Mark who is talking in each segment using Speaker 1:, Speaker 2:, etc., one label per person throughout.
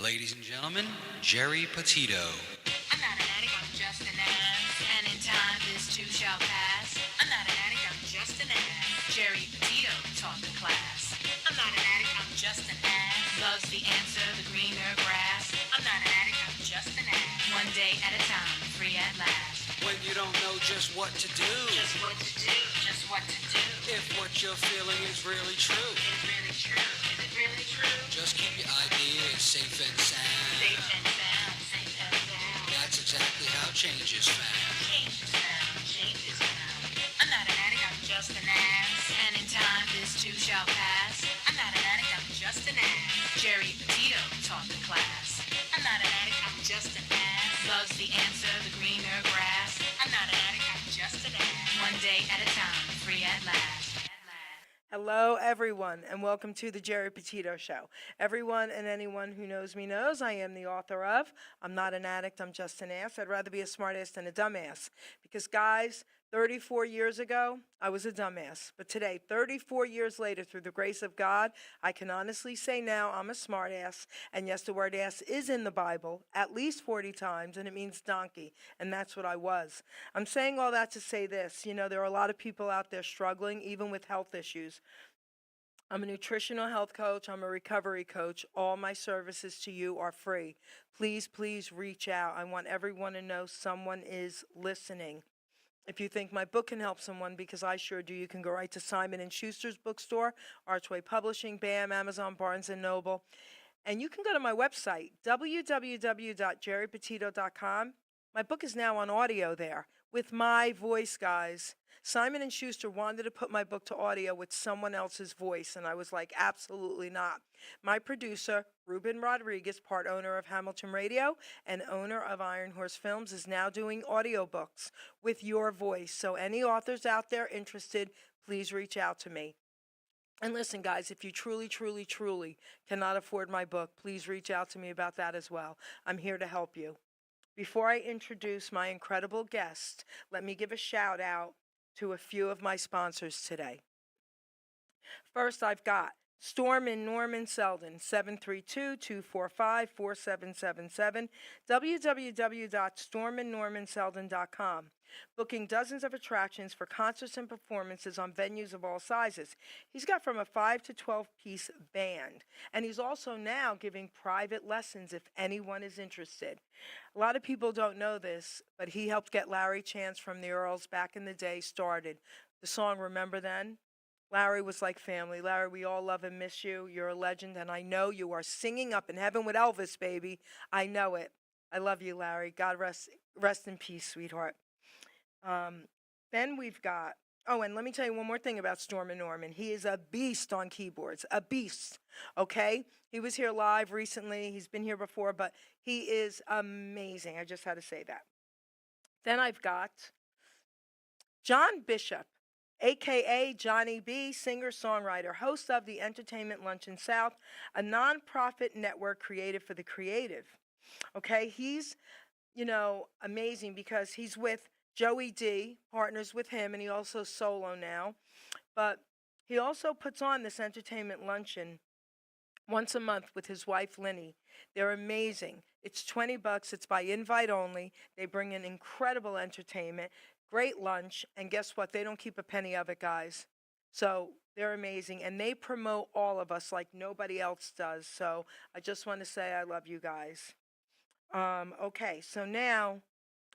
Speaker 1: Ladies and gentlemen, Geri Petito.
Speaker 2: I'm not an addict, I'm just an ass. And in time, this too shall pass. I'm not an addict, I'm just an ass. Geri Petito taught the class. I'm not an addict, I'm just an ass. Loves the answer, the greener grass. I'm not an addict, I'm just an ass. One day at a time, free at last.
Speaker 1: When you don't know just what to do,
Speaker 2: Just what to do, just what to do.
Speaker 1: if what you're feeling is really true,
Speaker 2: Is it really true? Is it really true?
Speaker 1: just keep your ideas safe and sound.
Speaker 2: Safe and sound, safe and sound.
Speaker 1: That's exactly how change is found.
Speaker 2: Change is found, change is found. I'm not an addict, I'm just an ass. And in time, this too shall pass. I'm not an addict, I'm just an ass. Geri Petito taught the class. I'm not an addict, I'm just an ass. Loves the answer, the greener grass. I'm not an addict, I'm just an ass. One day at a time, free at last.
Speaker 3: Hello, everyone, and welcome to the Geri Petito Show. Everyone and anyone who knows me knows I am the author of I'm Not an Addict, I'm Just an Ass. I'd rather be a smartass than a dumbass. Because, guys, 34 years ago, I was a dumbass. But today, 34 years later, through the grace of God, I can honestly say now I'm a smartass. And yes, the word ass is in the Bible at least 40 times, and it means donkey. And that's what I was. I'm saying all that to say this. You know, there are a lot of people out there struggling, even with health issues. I'm a nutritional health coach. I'm a recovery coach. All my services to you are free. Please, please reach out. I want everyone to know someone is listening. If you think my book can help someone, because I sure do, you can go right to Simon & Schuster's bookstore, Archway Publishing, BAM, Amazon, Barnes & Noble. And you can go to my website, www.geripetito.com. My book is now on audio there with my voice, guys. Simon & Schuster wanted to put my book to audio with someone else's voice, and I was like, absolutely not. My producer, Ruben Rodriguez, part owner of Hamilton Radio and owner of Iron Horse Films, is now doing audiobooks with your voice. So any authors out there interested, please reach out to me. And listen, guys, if you truly, truly, truly cannot afford my book, please reach out to me about that as well. I'm here to help you. Before I introduce my incredible guest, let me give a shout out to a few of my sponsors today. First, I've got Storm in Norman Selden, 732-245-4777, www.stormandnormanselden.com. Booking dozens of attractions for concerts and performances on venues of all sizes. He's got from a 5 to 12-piece band, and he's also now giving private lessons if anyone is interested. A lot of people don't know this, but he helped get Larry Chance from the Earls back in the day started. The song Remember Then? Larry was like family. Larry, we all love and miss you. You're a legend, and I know you are singing up in heaven with Elvis, baby. I know it. I love you, Larry. God rest in peace, sweetheart. Then we've got, and let me tell you one more thing about Storm and Norman. He is a beast on keyboards, a beast, okay? He was here live recently. He's been here before, but he is amazing. I just had to say that. Then I've got John Bishop, a.k.a. Johnny B., singer-songwriter, host of the Entertainment Luncheon South, a nonprofit network created for the creative. Okay, he's, amazing because he's with Joey D, partners with him, and he also solo now. But he also puts on this entertainment luncheon once a month with his wife, Linny. They're amazing. It's $20. It's by invite only. They bring in incredible entertainment, great lunch, and guess what? They don't keep a penny of it, guys. So they're amazing, and they promote all of us like nobody else does. So I just want to say I love you guys. Okay, so now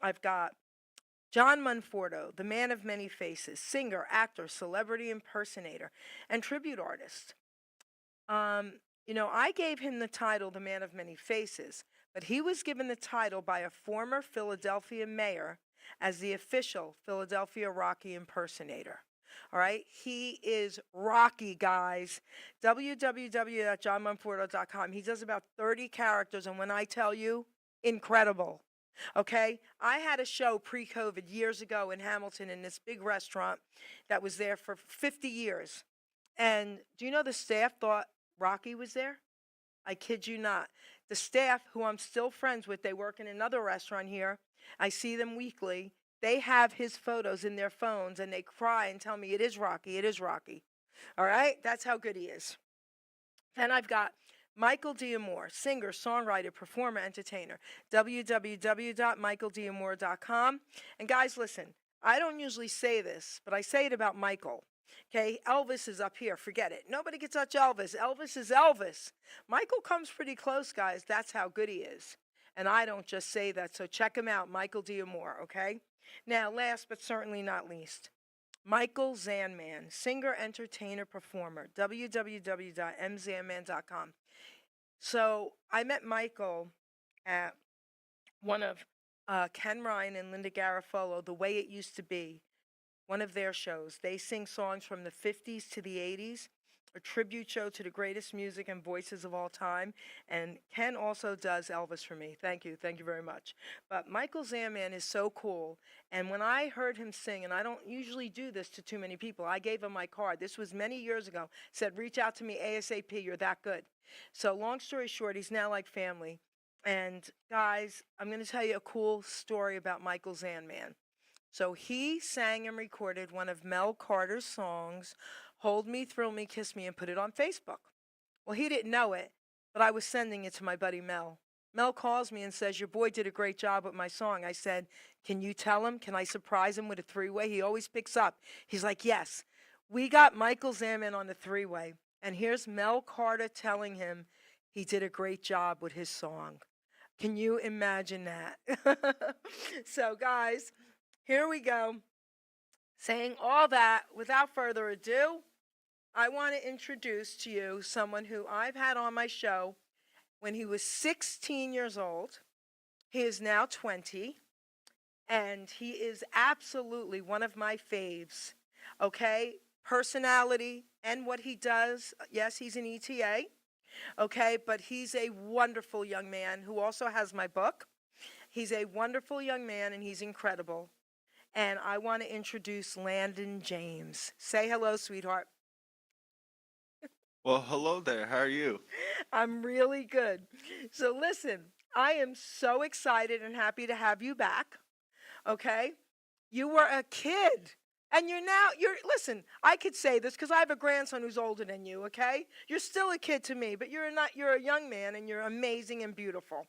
Speaker 3: I've got John Monforto, the man of many faces, singer, actor, celebrity impersonator, and tribute artist. I gave him the title, the man of many faces, but he was given the title by a former Philadelphia mayor as the official Philadelphia Rocky impersonator. All right, he is Rocky, guys. www.johnmonforto.com. He does about 30 characters, and when I tell you, incredible. Okay, I had a show pre-COVID years ago in Hamilton in this big restaurant that was there for 50 years. And do you know the staff thought Rocky was there? I kid you not. The staff, who I'm still friends with, they work in another restaurant here. I see them weekly. They have his photos in their phones, and they cry and tell me, it is Rocky, it is Rocky. All right? That's how good he is. Then I've got Michael D'Amore, singer, songwriter, performer, entertainer. www.michaeldiamore.com. And guys, listen, I don't usually say this, but I say it about Michael. Okay, Elvis is up here. Forget it. Nobody can touch Elvis. Elvis is Elvis. Michael comes pretty close, guys. That's how good he is. And I don't just say that. So check him out, Michael D'Amore, okay? Now, last but certainly not least, Michael Zanman, singer, entertainer, performer. www.mzanman.com. So I met Michael at one of Ken Ryan and Linda Garofalo, The Way It Used to Be, one of their shows. They sing songs from the 50s to the 80s, a tribute show to the greatest music and voices of all time. And Ken also does Elvis for me. Thank you. Thank you very much. But Michael Zanman is so cool. And when I heard him sing, and I don't usually do this to too many people, I gave him my card. This was many years ago. Said, reach out to me ASAP. You're that good. So long story short, he's now like family. And guys, I'm going to tell you a cool story about Michael Zanman. So he sang and recorded one of Mel Carter's songs, Hold Me, Thrill Me, Kiss Me, and put it on Facebook. Well, he didn't know it, but I was sending it to my buddy Mel. Mel calls me and says, your boy did a great job with my song. I said, can you tell him? Can I surprise him with a three-way? He always picks up. He's like, yes. We got Michael Zanman on the three-way, and here's Mel Carter telling him he did a great job with his song. Can you imagine that? So, guys, here we go. Saying all that, without further ado, I want to introduce to you someone who I've had on my show when he was 16 years old. He is now 20, and he is absolutely one of my faves, okay? Personality and what he does. Yes, he's an ETA, okay? But he's a wonderful young man who also has my book. He's a wonderful young man, and he's incredible. And I want to introduce LANDON James. Say hello, sweetheart.
Speaker 4: Well, hello there. How are you?
Speaker 3: I'm really good. So listen, I am so excited and happy to have you back. Okay? You were a kid. And listen, I could say this because I have a grandson who's older than you, okay? You're still a kid to me, but you're a young man, and you're amazing and beautiful.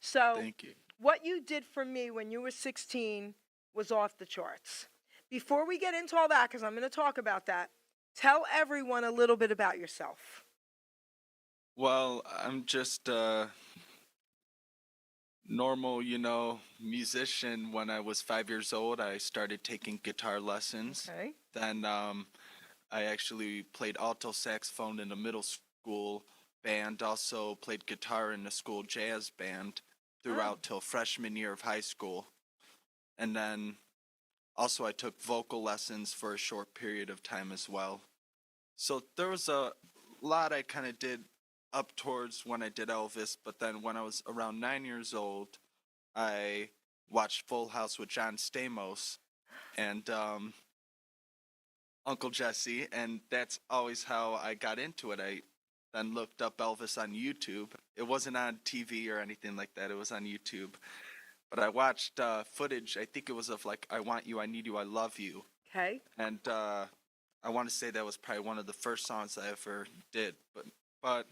Speaker 3: So
Speaker 4: Thank you.
Speaker 3: what you did for me when you were 16 was off the charts. Before we get into all that, because I'm going to talk about that, tell everyone a little bit about yourself.
Speaker 4: Well, I'm just a normal, musician. When I was 5 years old, I started taking guitar lessons.
Speaker 3: Okay.
Speaker 4: Then I actually played alto saxophone in a middle school band, also played guitar in a school jazz band throughout till freshman year of high school. And then also I took vocal lessons for a short period of time as well. So there was a lot I kind of did up towards when I did Elvis, but then when I was around 9 years old, I watched Full House with John Stamos and Uncle Jesse, and that's always how I got into it. I then looked up Elvis on YouTube. It wasn't on TV or anything like that. It was on YouTube. But I watched footage, I think it was of like, I Want You, I Need You, I Love You.
Speaker 3: Okay.
Speaker 4: And I want to say that was probably one of the first songs I ever did. But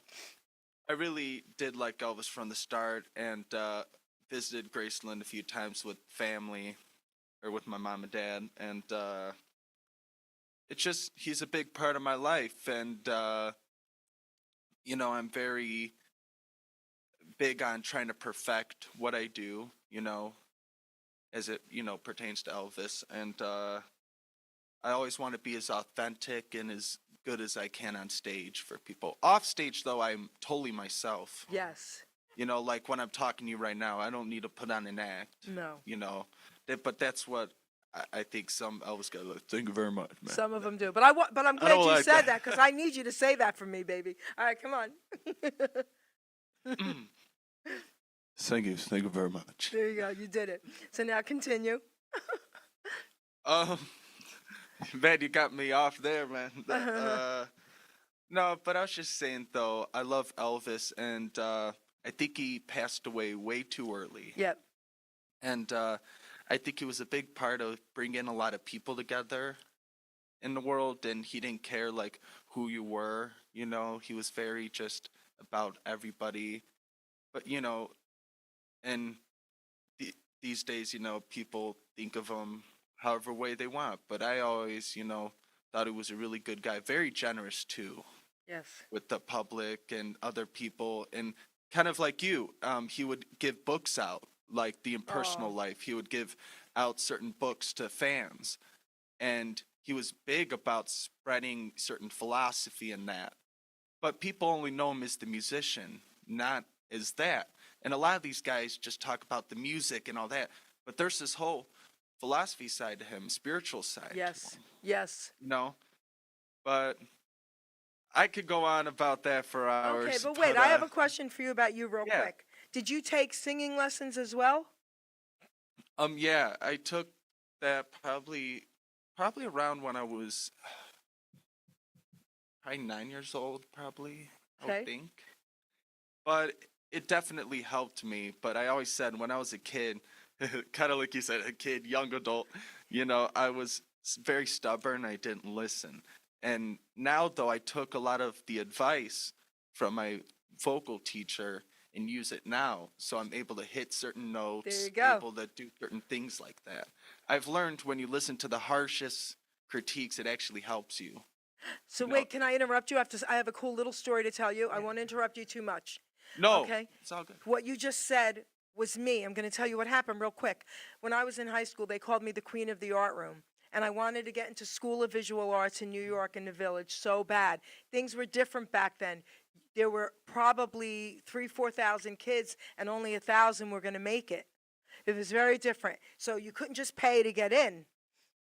Speaker 4: I really did like Elvis from the start, and visited Graceland a few times with family, or with my mom and dad. And he's a big part of my life. And, I'm very big on trying to perfect what I do, as it, pertains to Elvis. And I always want to be as authentic and as good as I can on stage for people. Off stage, though, I'm totally myself.
Speaker 3: Yes.
Speaker 4: Like when I'm talking to you right now, I don't need to put on an act.
Speaker 3: No.
Speaker 4: But that's what I think some Elvis guys like. Thank you very much, man.
Speaker 3: Some of them do. But I'm glad
Speaker 4: don't
Speaker 3: you
Speaker 4: like
Speaker 3: said
Speaker 4: that.
Speaker 3: that because I need you to say that for me, baby. All right, come on.
Speaker 4: Thank you very much.
Speaker 3: There you go. You did it. So now continue.
Speaker 4: Man, you got me off there, man. No, but I was just saying, though, I love Elvis, and I think he passed away way too early.
Speaker 3: Yep.
Speaker 4: And I think he was a big part of bringing a lot of people together in the world, and he didn't care, like, who you were, He was very just about everybody. But, and these days, people think of him however way they want. But I always, thought he was a really good guy, very generous too
Speaker 3: Yes.
Speaker 4: with the public and other people. And kind of like you, he would give books out, like the Impersonal
Speaker 3: Oh.
Speaker 4: Life. He would give out certain books to fans. And he was big about spreading certain philosophy in that. But people only know him as the musician, not as that. And a lot of these guys just talk about the music and all that. But there's this whole philosophy side to him, spiritual side
Speaker 3: Yes.
Speaker 4: to him,
Speaker 3: Yes.
Speaker 4: But I could go on about that for hours.
Speaker 3: Okay, but wait, I have a
Speaker 4: uh,
Speaker 3: question for you about you real
Speaker 4: yeah.
Speaker 3: quick. Did you take singing lessons as well?
Speaker 4: Yeah, I took that probably around when I was probably 9 years old, probably, I
Speaker 3: Okay.
Speaker 4: would think. But it definitely helped me. But I always said when I was a kid, kind of like you said, a kid, young adult, I was very stubborn. I didn't listen. And now, though, I took a lot of the advice from my vocal teacher and use it now. So I'm able to hit certain notes,
Speaker 3: There you go.
Speaker 4: able to do certain things like that. I've learned when you listen to the harshest critiques, it actually helps you.
Speaker 3: So
Speaker 4: No.
Speaker 3: wait, can I interrupt you? I have a cool little story to tell you. I won't interrupt you too much.
Speaker 4: No,
Speaker 3: Okay.
Speaker 4: it's all good.
Speaker 3: What you just said was me. I'm going to tell you what happened real quick. When I was in high school, they called me the queen of the art room. And I wanted to get into School of Visual Arts in New York in the Village so bad. Things were different back then. There were probably 4,000 kids, and only 1,000 were going to make it. It was very different. So you couldn't just pay to get in.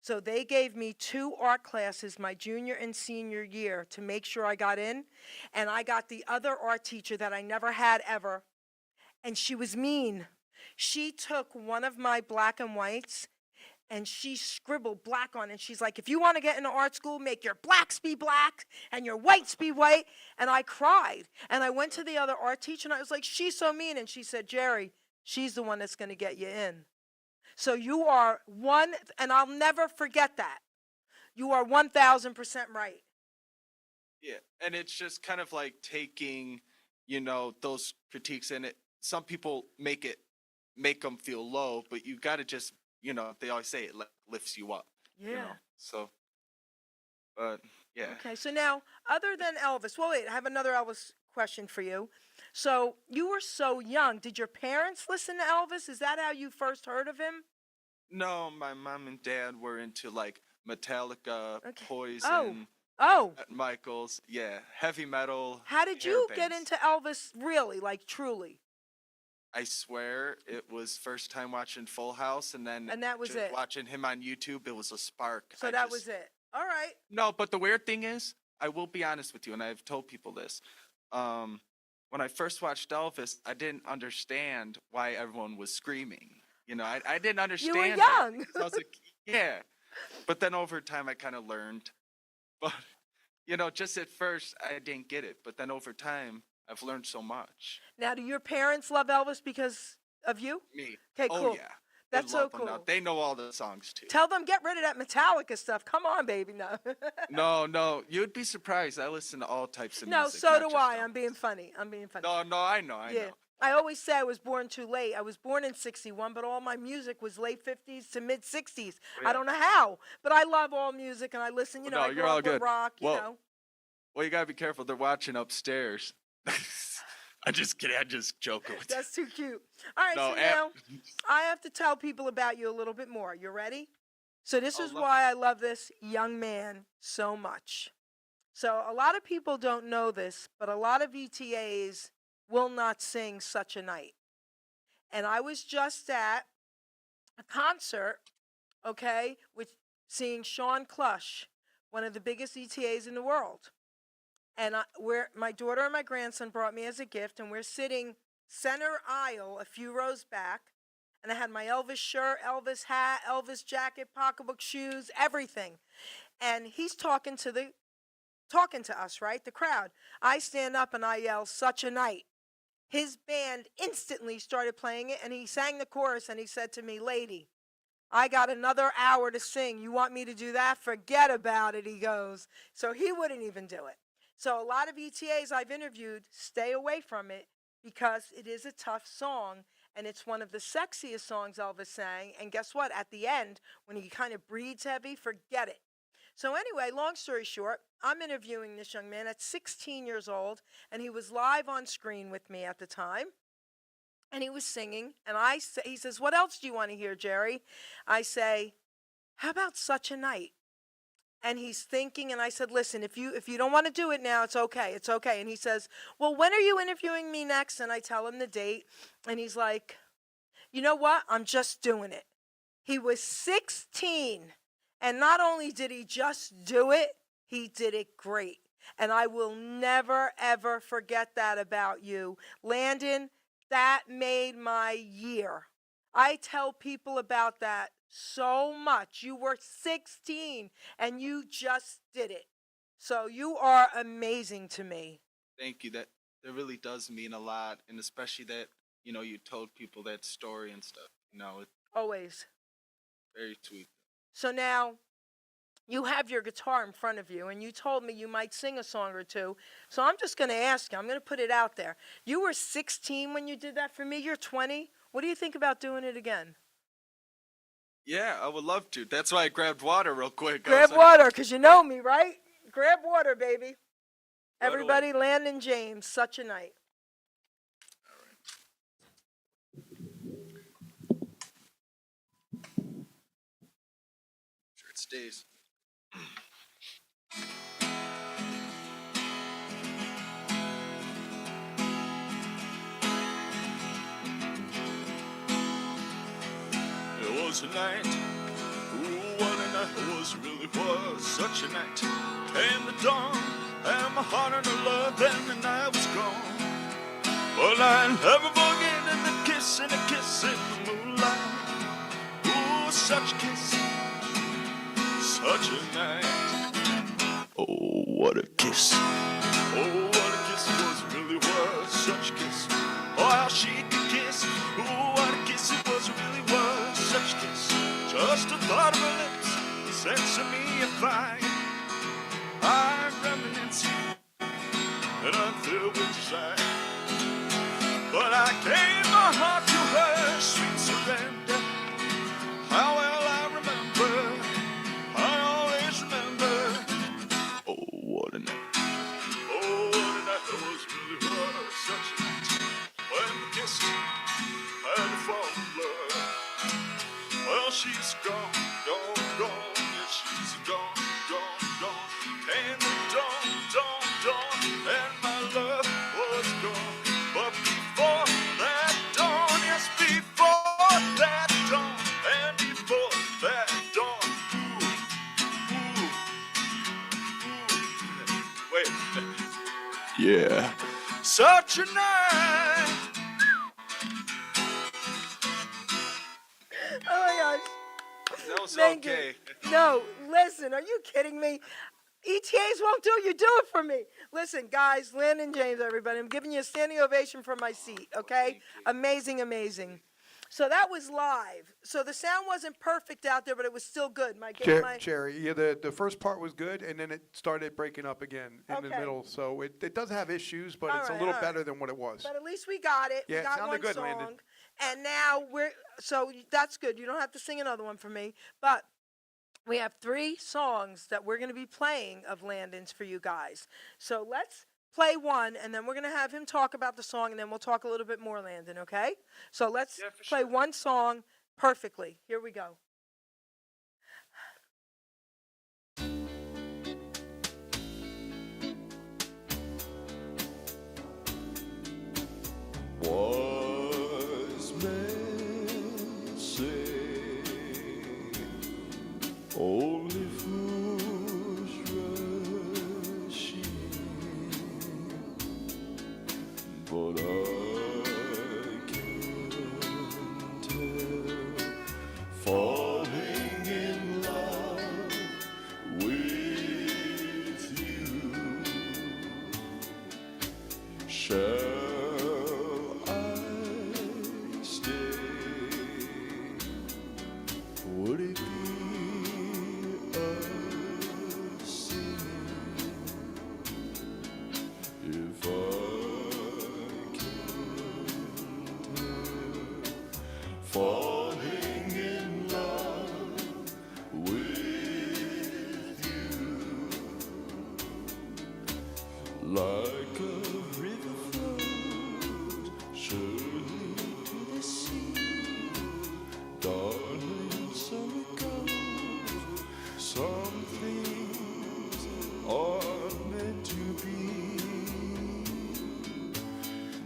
Speaker 3: So they gave me 2 art classes my junior and senior year to make sure I got in. And I got the other art teacher that I never had ever. And she was mean. She took one of my black and whites and she scribbled black on it. And she's like, if you want to get into art school, make your blacks be black and your whites be white. And I cried. And I went to the other art teacher and I was like, she's so mean. And she said, Jerry, she's the one that's going to get you in. So you are one, and I'll never forget that. You are 1,000% right.
Speaker 4: Yeah, and it's just kind of like taking, those critiques in it. Some people make them feel low, but you got to just, they always say it lifts you up.
Speaker 3: Yeah.
Speaker 4: So, but yeah.
Speaker 3: Okay, so now, other than Elvis, well, wait, I have another Elvis question for you. So you were so young. Did your parents listen to Elvis? Is that how you first heard of him?
Speaker 4: No, my mom and dad were into like Metallica,
Speaker 3: Okay.
Speaker 4: Poison,
Speaker 3: Oh,
Speaker 4: Bret Michaels, yeah, heavy metal.
Speaker 3: how did
Speaker 4: hair
Speaker 3: you get
Speaker 4: bands.
Speaker 3: into Elvis really, like truly?
Speaker 4: I swear it was first time watching Full House, and then
Speaker 3: And that was
Speaker 4: just
Speaker 3: it.
Speaker 4: watching him on YouTube. It was a spark.
Speaker 3: So that was it. All right.
Speaker 4: No, but the weird thing is, I will be honest with you, and I've told people this. When I first watched Elvis, I didn't understand why everyone was screaming. I didn't understand.
Speaker 3: You were
Speaker 4: that.
Speaker 3: young.
Speaker 4: So I was like, yeah. But then over time, I kind of learned. But, just at first, I didn't get it. But then over time, I've learned so much.
Speaker 3: Now, do your parents love Elvis because of you?
Speaker 4: Me.
Speaker 3: Okay,
Speaker 4: Oh,
Speaker 3: cool.
Speaker 4: yeah.
Speaker 3: That's
Speaker 4: They
Speaker 3: so
Speaker 4: love him now.
Speaker 3: cool.
Speaker 4: They know all the songs, too.
Speaker 3: Tell them get rid of that Metallica stuff. Come on, baby. No.
Speaker 4: No. You'd be surprised. I listen to all types of
Speaker 3: No,
Speaker 4: music.
Speaker 3: so
Speaker 4: not
Speaker 3: do
Speaker 4: just
Speaker 3: I.
Speaker 4: Elvis.
Speaker 3: I'm being funny.
Speaker 4: No, I know.
Speaker 3: Yeah. I always say I was born too late. I was born in 61, but all my music was late 50s to mid 60s.
Speaker 4: Yeah.
Speaker 3: I don't know how, but I love all music and I listen,
Speaker 4: No,
Speaker 3: I
Speaker 4: you're
Speaker 3: grew
Speaker 4: all
Speaker 3: up with
Speaker 4: good.
Speaker 3: rock,
Speaker 4: Well, Well, you gotta be careful. They're watching upstairs. I'm just kidding. I'm just joking with you.
Speaker 3: That's too cute. All right,
Speaker 4: No,
Speaker 3: so now I have to tell people about you a little bit more. You ready? So this
Speaker 4: Oh,
Speaker 3: is
Speaker 4: love
Speaker 3: why I love this young man so much. So a lot of people don't know this, but a lot of ETAs will not sing Such a Night. And I was just at a concert, okay, with seeing Sean Clush, one of the biggest ETAs in the world. And my daughter and my grandson brought me as a gift, and we're sitting center aisle, a few rows back. And I had my Elvis shirt, Elvis hat, Elvis jacket, pocketbook, shoes, everything. And he's talking to us, right? The crowd. I stand up and I yell, Such a Night. His band instantly started playing it, and he sang the chorus, and he said to me, lady, I got another hour to sing. You want me to do that? Forget about it, he goes. So he wouldn't even do it. So a lot of ETAs I've interviewed stay away from it because it is a tough song and it's one of the sexiest songs Elvis sang. And guess what? At the end, when he kind of breathes heavy, forget it. So anyway, long story short, I'm interviewing this young man at 16 years old, and he was live on screen with me at the time. And he was singing, and he says, "What else do you want to hear, Jerry?" I say, "How about Such a Night?" And he's thinking, and I said, "Listen, if you don't want to do it now, it's okay, it's okay." And he says, "Well, when are you interviewing me next?" And I tell him the date, and he's like, "You know what? I'm just doing it." He was 16, and not only did he just do it, he did it great. And I will never, ever forget that about you. Landon, that made my year. I tell people about that so much. You were 16 and you just did it. So you are amazing to me.
Speaker 4: Thank you. That really does mean a lot, and especially that you told people that story and stuff. It's
Speaker 3: Always.
Speaker 4: very sweet.
Speaker 3: So now you have your guitar in front of you, and you told me you might sing a song or two. So I'm just going to ask you, I'm going to put it out there. You were 16 when you did that for me. You're 20. What do you think about doing it again?
Speaker 4: Yeah, I would love to. That's why I grabbed water real quick.
Speaker 3: Grab water, because you know me, right? Grab water, baby.
Speaker 4: Right
Speaker 3: Everybody, Landon James, Such a Night.
Speaker 4: Sure it stays. It was a night, ooh, what a night it was, really was such a night. Came the dawn, and my heart and her love, and the night was gone. But I never forget the kiss and a kiss in the moonlight. Ooh, such a kiss, such a night. Oh, what a kiss. Oh, what a kiss it was, it really was such a kiss. Oh, how she could kiss. Ooh, what a kiss it was, it really was such a kiss. Just the thought of her lips sets me afire. I reminisce and I'm filled with desire. But I gave my heart to her, sweet surrender. How well I remember, I always remember. Oh, what a night. Oh, what a night that was, really was such a night. When we kissed, had to fall in love. Well, she's gone, gone, gone. Yeah, she's gone, gone, gone. Came the dawn, dawn, dawn, and my love was gone. But before that dawn, yes, before that dawn, and before that dawn, ooh, wait, yeah, such a night.
Speaker 3: Oh my gosh.
Speaker 4: That was
Speaker 3: Thank
Speaker 4: okay.
Speaker 3: you. No, listen, are you kidding me? ETAs won't do it. You do it for me. Listen, guys, Landon James, everybody, I'm giving you a standing ovation from my seat, okay? Amazing, amazing. So that was live. So the sound wasn't perfect out there, but it was still good.
Speaker 5: Jerry, yeah, the first part was good, and then it started breaking up again in the
Speaker 3: Okay.
Speaker 5: middle. So it does have issues, but
Speaker 3: All
Speaker 5: it's
Speaker 3: right,
Speaker 5: a little
Speaker 3: all
Speaker 5: better
Speaker 3: right.
Speaker 5: than what it was.
Speaker 3: But at least we got it.
Speaker 5: Yeah,
Speaker 3: we
Speaker 5: it
Speaker 3: got
Speaker 5: sounded
Speaker 3: one
Speaker 5: good,
Speaker 3: song.
Speaker 5: Landon.
Speaker 3: And now so that's good. You don't have to sing another one for me. But we have 3 songs that we're going to be playing of Landon's for you guys. So let's play one, and then we're going to have him talk about the song, and then we'll talk a little bit more, Landon, okay? So let's play one song perfectly. Here we go.
Speaker 4: Wise men say only fools rush in, but I can't tell. For
Speaker 6: falling in love with you. Like a river flows surely to the sea, darling, so it goes. Some things are meant to be.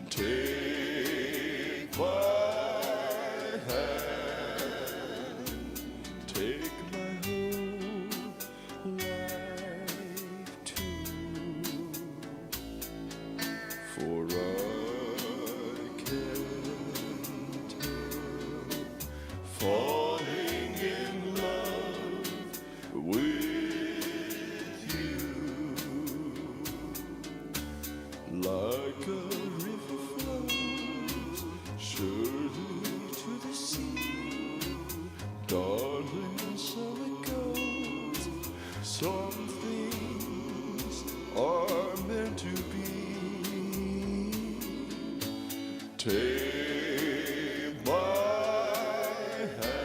Speaker 6: Take my hand, take my whole life too, for I can't help falling in love with you. Like a river flows surely to the sea, darling, so it goes. Some things are meant to be. Take my hand,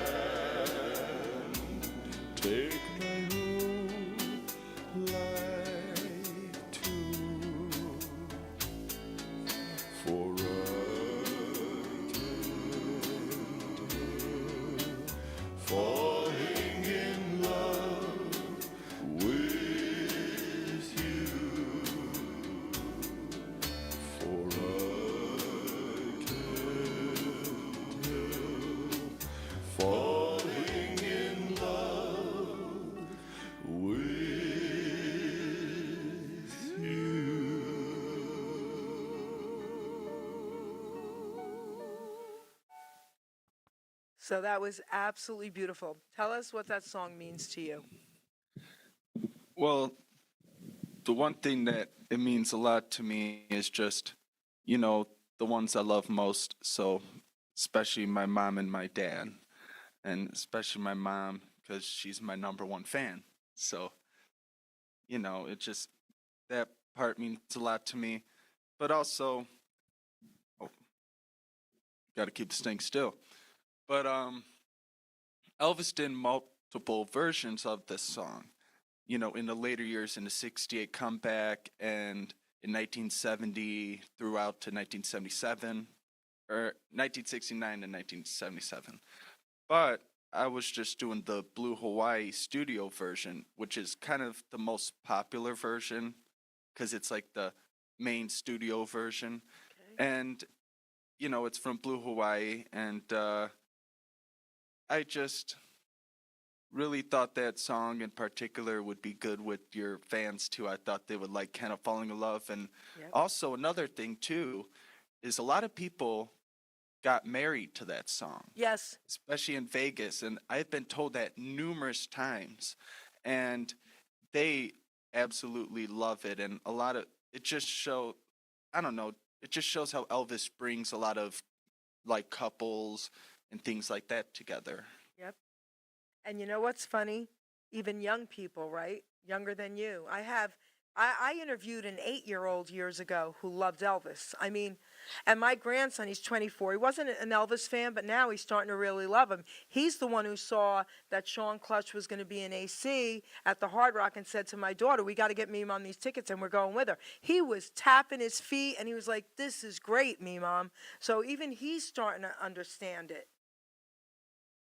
Speaker 6: take my whole life too, for I can't help falling in love with you, for I can't help falling in love with you.
Speaker 3: So that was absolutely beautiful. Tell us what that song means to you.
Speaker 4: Well, the one thing that it means a lot to me is just, you know, the ones I love most. So, especially my mom and my dad, and especially my mom because she's my number one fan. So, you know, it just that part means a lot to me. But also, oh, got to keep the staying still. But Elvis did multiple versions of this song. You know, in the later years, in the '68 comeback, and in 1970 throughout to 1977, or 1969 to 1977. But I was just doing the Blue Hawaii studio version, which is kind of the most popular version because it's like the main studio version.
Speaker 3: Okay.
Speaker 4: And, you know, it's from Blue Hawaii. And I just really thought that song in particular would be good with your fans too. I thought they would like kind of falling in love. And
Speaker 3: Yep.
Speaker 4: also another thing too is a lot of people got married to that song,
Speaker 3: Yes.
Speaker 4: especially in Vegas. And I've been told that numerous times. And they absolutely love it. And a lot of it just I don't know, it just shows how Elvis brings a lot of like couples and things like that together.
Speaker 3: Yep. And you know what's funny? Even young people, right? Younger than you. I interviewed an 8-year-old years ago who loved Elvis. I mean, and my grandson, he's 24. He wasn't an Elvis fan, but now he's starting to really love him. He's the one who saw that Sean Clutch was going to be in AC at the Hard Rock and said to my daughter, we got to get Meme on these tickets and we're going with her. He was tapping his feet and he was like, this is great, me mom. So even he's starting to understand it.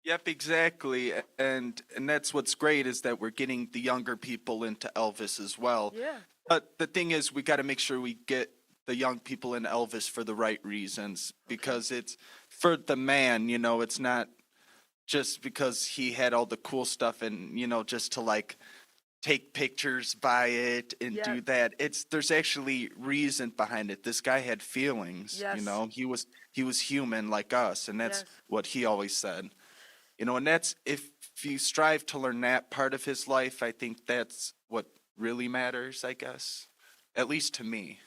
Speaker 4: Yep, exactly. And that's what's great is that we're getting the younger people into Elvis as well.
Speaker 3: Yeah.
Speaker 4: But the thing is we got to make sure we get the young people in Elvis for the right reasons because it's for the man, you know, it's not just because he had all the cool stuff and, you know, just to like take pictures by it and do that. There's actually reason behind it. This guy had feelings, you know. He was human like us, and that's what he always said. You know, and that's if you strive to learn that part of his life, I think that's what really matters, I guess. At least to me.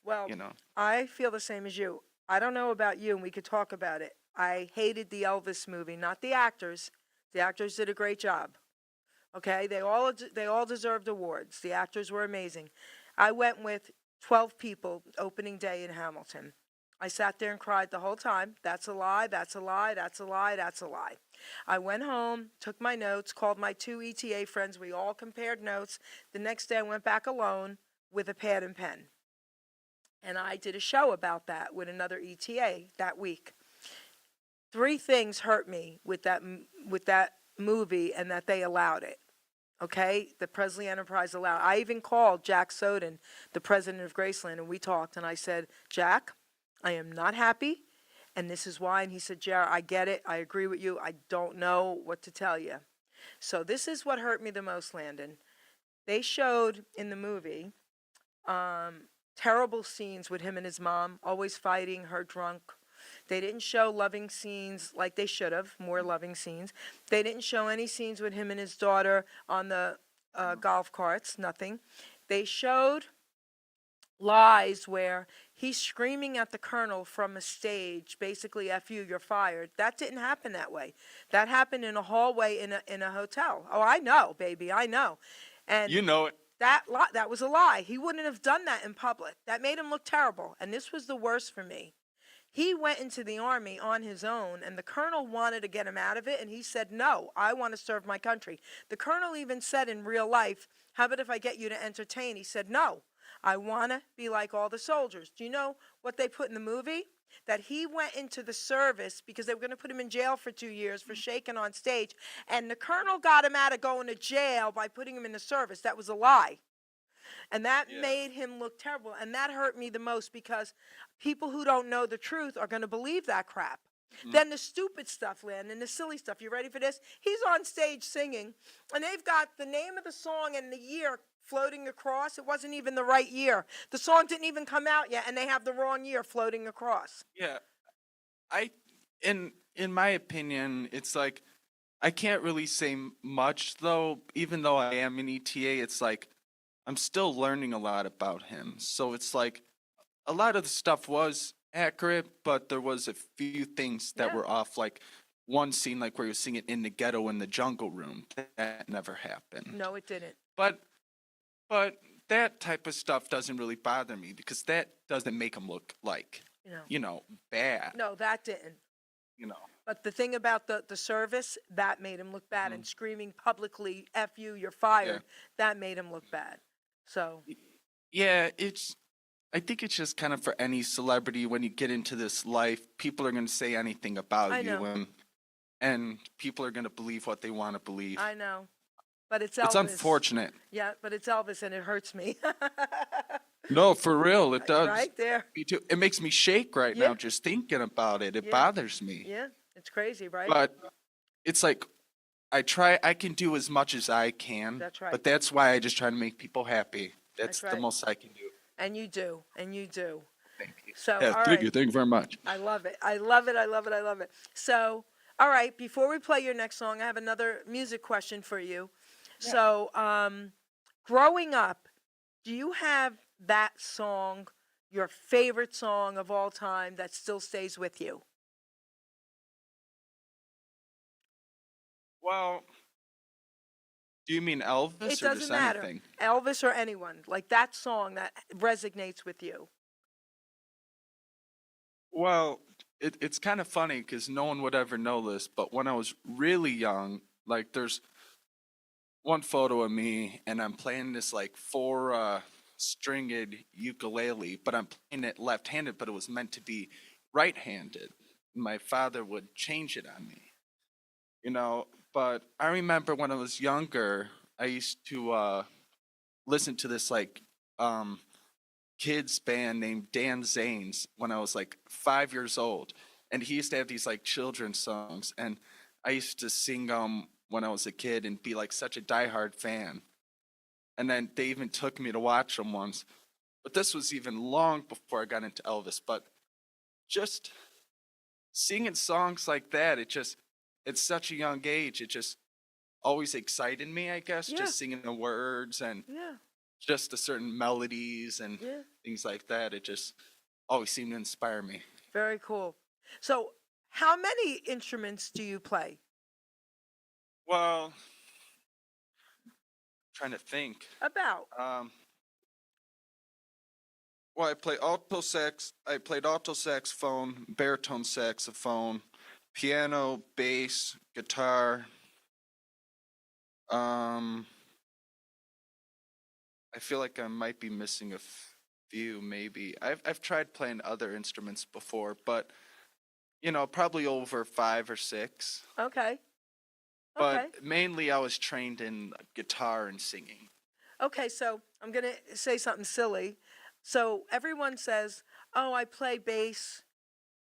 Speaker 3: Well,
Speaker 4: you know.
Speaker 3: I feel the same as you. I don't know about you, and we could talk about it. I hated the Elvis movie, not the actors. The actors did a great job. Okay, they all deserved awards. The actors were amazing. I went with 12 people opening day in Hamilton. I sat there and cried the whole time. That's a lie, that's a lie, that's a lie, that's a lie. I went home, took my notes, called my 2 ETA friends. We all compared notes. The next day I went back alone with a pad and pen. And I did a show about that with another ETA that week. 3 things hurt me with that movie and that they allowed it. Okay, the Presley Enterprise allowed. I even called Jack Soden, the president of Graceland, and we talked. And I said, Jack, I am not happy, and this is why. And he said, Jared, I get it. I agree with you. I don't know what to tell you. So this is what hurt me the most, Landon. They showed in the movie terrible scenes with him and his mom, always fighting, her drunk. They didn't show loving scenes like they should have, more loving scenes. They didn't show any scenes with him and his daughter on the golf carts, nothing. They showed lies where he's screaming at the colonel from a stage, basically, F you, you're fired. That didn't happen that way. That happened in a hallway in a hotel. Oh, I know, baby, I know. And
Speaker 4: You know it.
Speaker 3: that was a lie. He wouldn't have done that in public. That made him look terrible. And this was the worst for me. He went into the Army on his own, and the colonel wanted to get him out of it, and he said, no, I want to serve my country. The colonel even said in real life, how about if I get you to entertain? He said, no, I want to be like all the soldiers. Do you know what they put in the movie? That he went into the service because they were going to put him in jail for 2 years for shaking on stage, and the colonel got him out of going to jail by putting him in the service. That was a lie. And that made him look terrible. And that hurt me the most because people who don't know the truth are going to believe that crap. Then the stupid stuff, Lynn, and the silly stuff. You ready for this? He's on stage singing, and they've got the name of the song and the year floating across. It wasn't even the right year. The song didn't even come out yet, and they have the wrong year floating across.
Speaker 4: Yeah. In my opinion, it's like I can't really say much though. Even though I am an ETA, it's like I'm still learning a lot about him. So it's like a lot of the stuff was accurate, but there was a few things that were off. Like one scene, like where he was singing in the ghetto in the jungle room, that never happened.
Speaker 3: No, it didn't.
Speaker 4: But that type of stuff doesn't really bother me because that doesn't make him look like bad.
Speaker 3: No, that didn't.
Speaker 4: You know.
Speaker 3: But the thing about the service, that made him look bad. And screaming publicly, F you, you're fired, that made him look bad. So.
Speaker 4: Yeah, I think it's just kind of for any celebrity when you get into this life, people are going to say anything about you. And people are going to believe what they want to believe.
Speaker 3: I know. But it's Elvis.
Speaker 4: It's unfortunate.
Speaker 3: Yeah, but it's Elvis and it hurts me.
Speaker 4: No, for real, it does.
Speaker 3: Right there.
Speaker 4: Me too. It makes me shake right now just thinking about it. It bothers me.
Speaker 3: Yeah, it's crazy, right?
Speaker 4: But it's like I can do as much as I can.
Speaker 3: That's right.
Speaker 4: But that's why I just try to make people happy. That's
Speaker 3: right.
Speaker 4: the most I can do.
Speaker 3: And you do. And you do.
Speaker 4: Thank you.
Speaker 3: So,
Speaker 4: Yeah,
Speaker 3: all
Speaker 4: thank
Speaker 3: right.
Speaker 4: you. Thank you very much.
Speaker 3: I love it. I love it. I love it. I love it. So, all right, before we play your next song, I have another music question for you. Yeah. So, growing up, do you have that song, your favorite song of all time, that still stays with you?
Speaker 4: Well, do you mean Elvis
Speaker 3: It
Speaker 4: or just
Speaker 3: doesn't matter.
Speaker 4: anything?
Speaker 3: Elvis or anyone, like that song that resonates with you.
Speaker 4: Well, it's kind of funny because no one would ever know this, but when I was really young, like there's one photo of me and I'm playing this like four-stringed ukulele, but I'm playing it left-handed, but it was meant to be right-handed. My father would change it on me, But I remember when I was younger, I used to listen to this like kids band named Dan Zanes when I was like 5 years old, and he used to have these like children's songs, and I used to sing them when I was a kid and be like such a diehard fan. And then they even took me to watch them once, but this was even long before I got into Elvis. But just singing songs like that, it's such a young age. It just always excited me, I guess, just singing the words and just the certain melodies and things like that. It just always seemed to inspire me.
Speaker 3: Very cool. So how many instruments do you play?
Speaker 4: Well, trying to think.
Speaker 3: About.
Speaker 4: Well, I play alto sax. I played alto saxophone, baritone saxophone, piano, bass, guitar. Um, I feel like I might be missing a few. Maybe I've tried playing other instruments before, but probably over 5 or 6.
Speaker 3: Okay. Okay.
Speaker 4: But mainly, I was trained in guitar and singing.
Speaker 3: Okay, so I'm going to say something silly. So everyone says, oh, I play bass,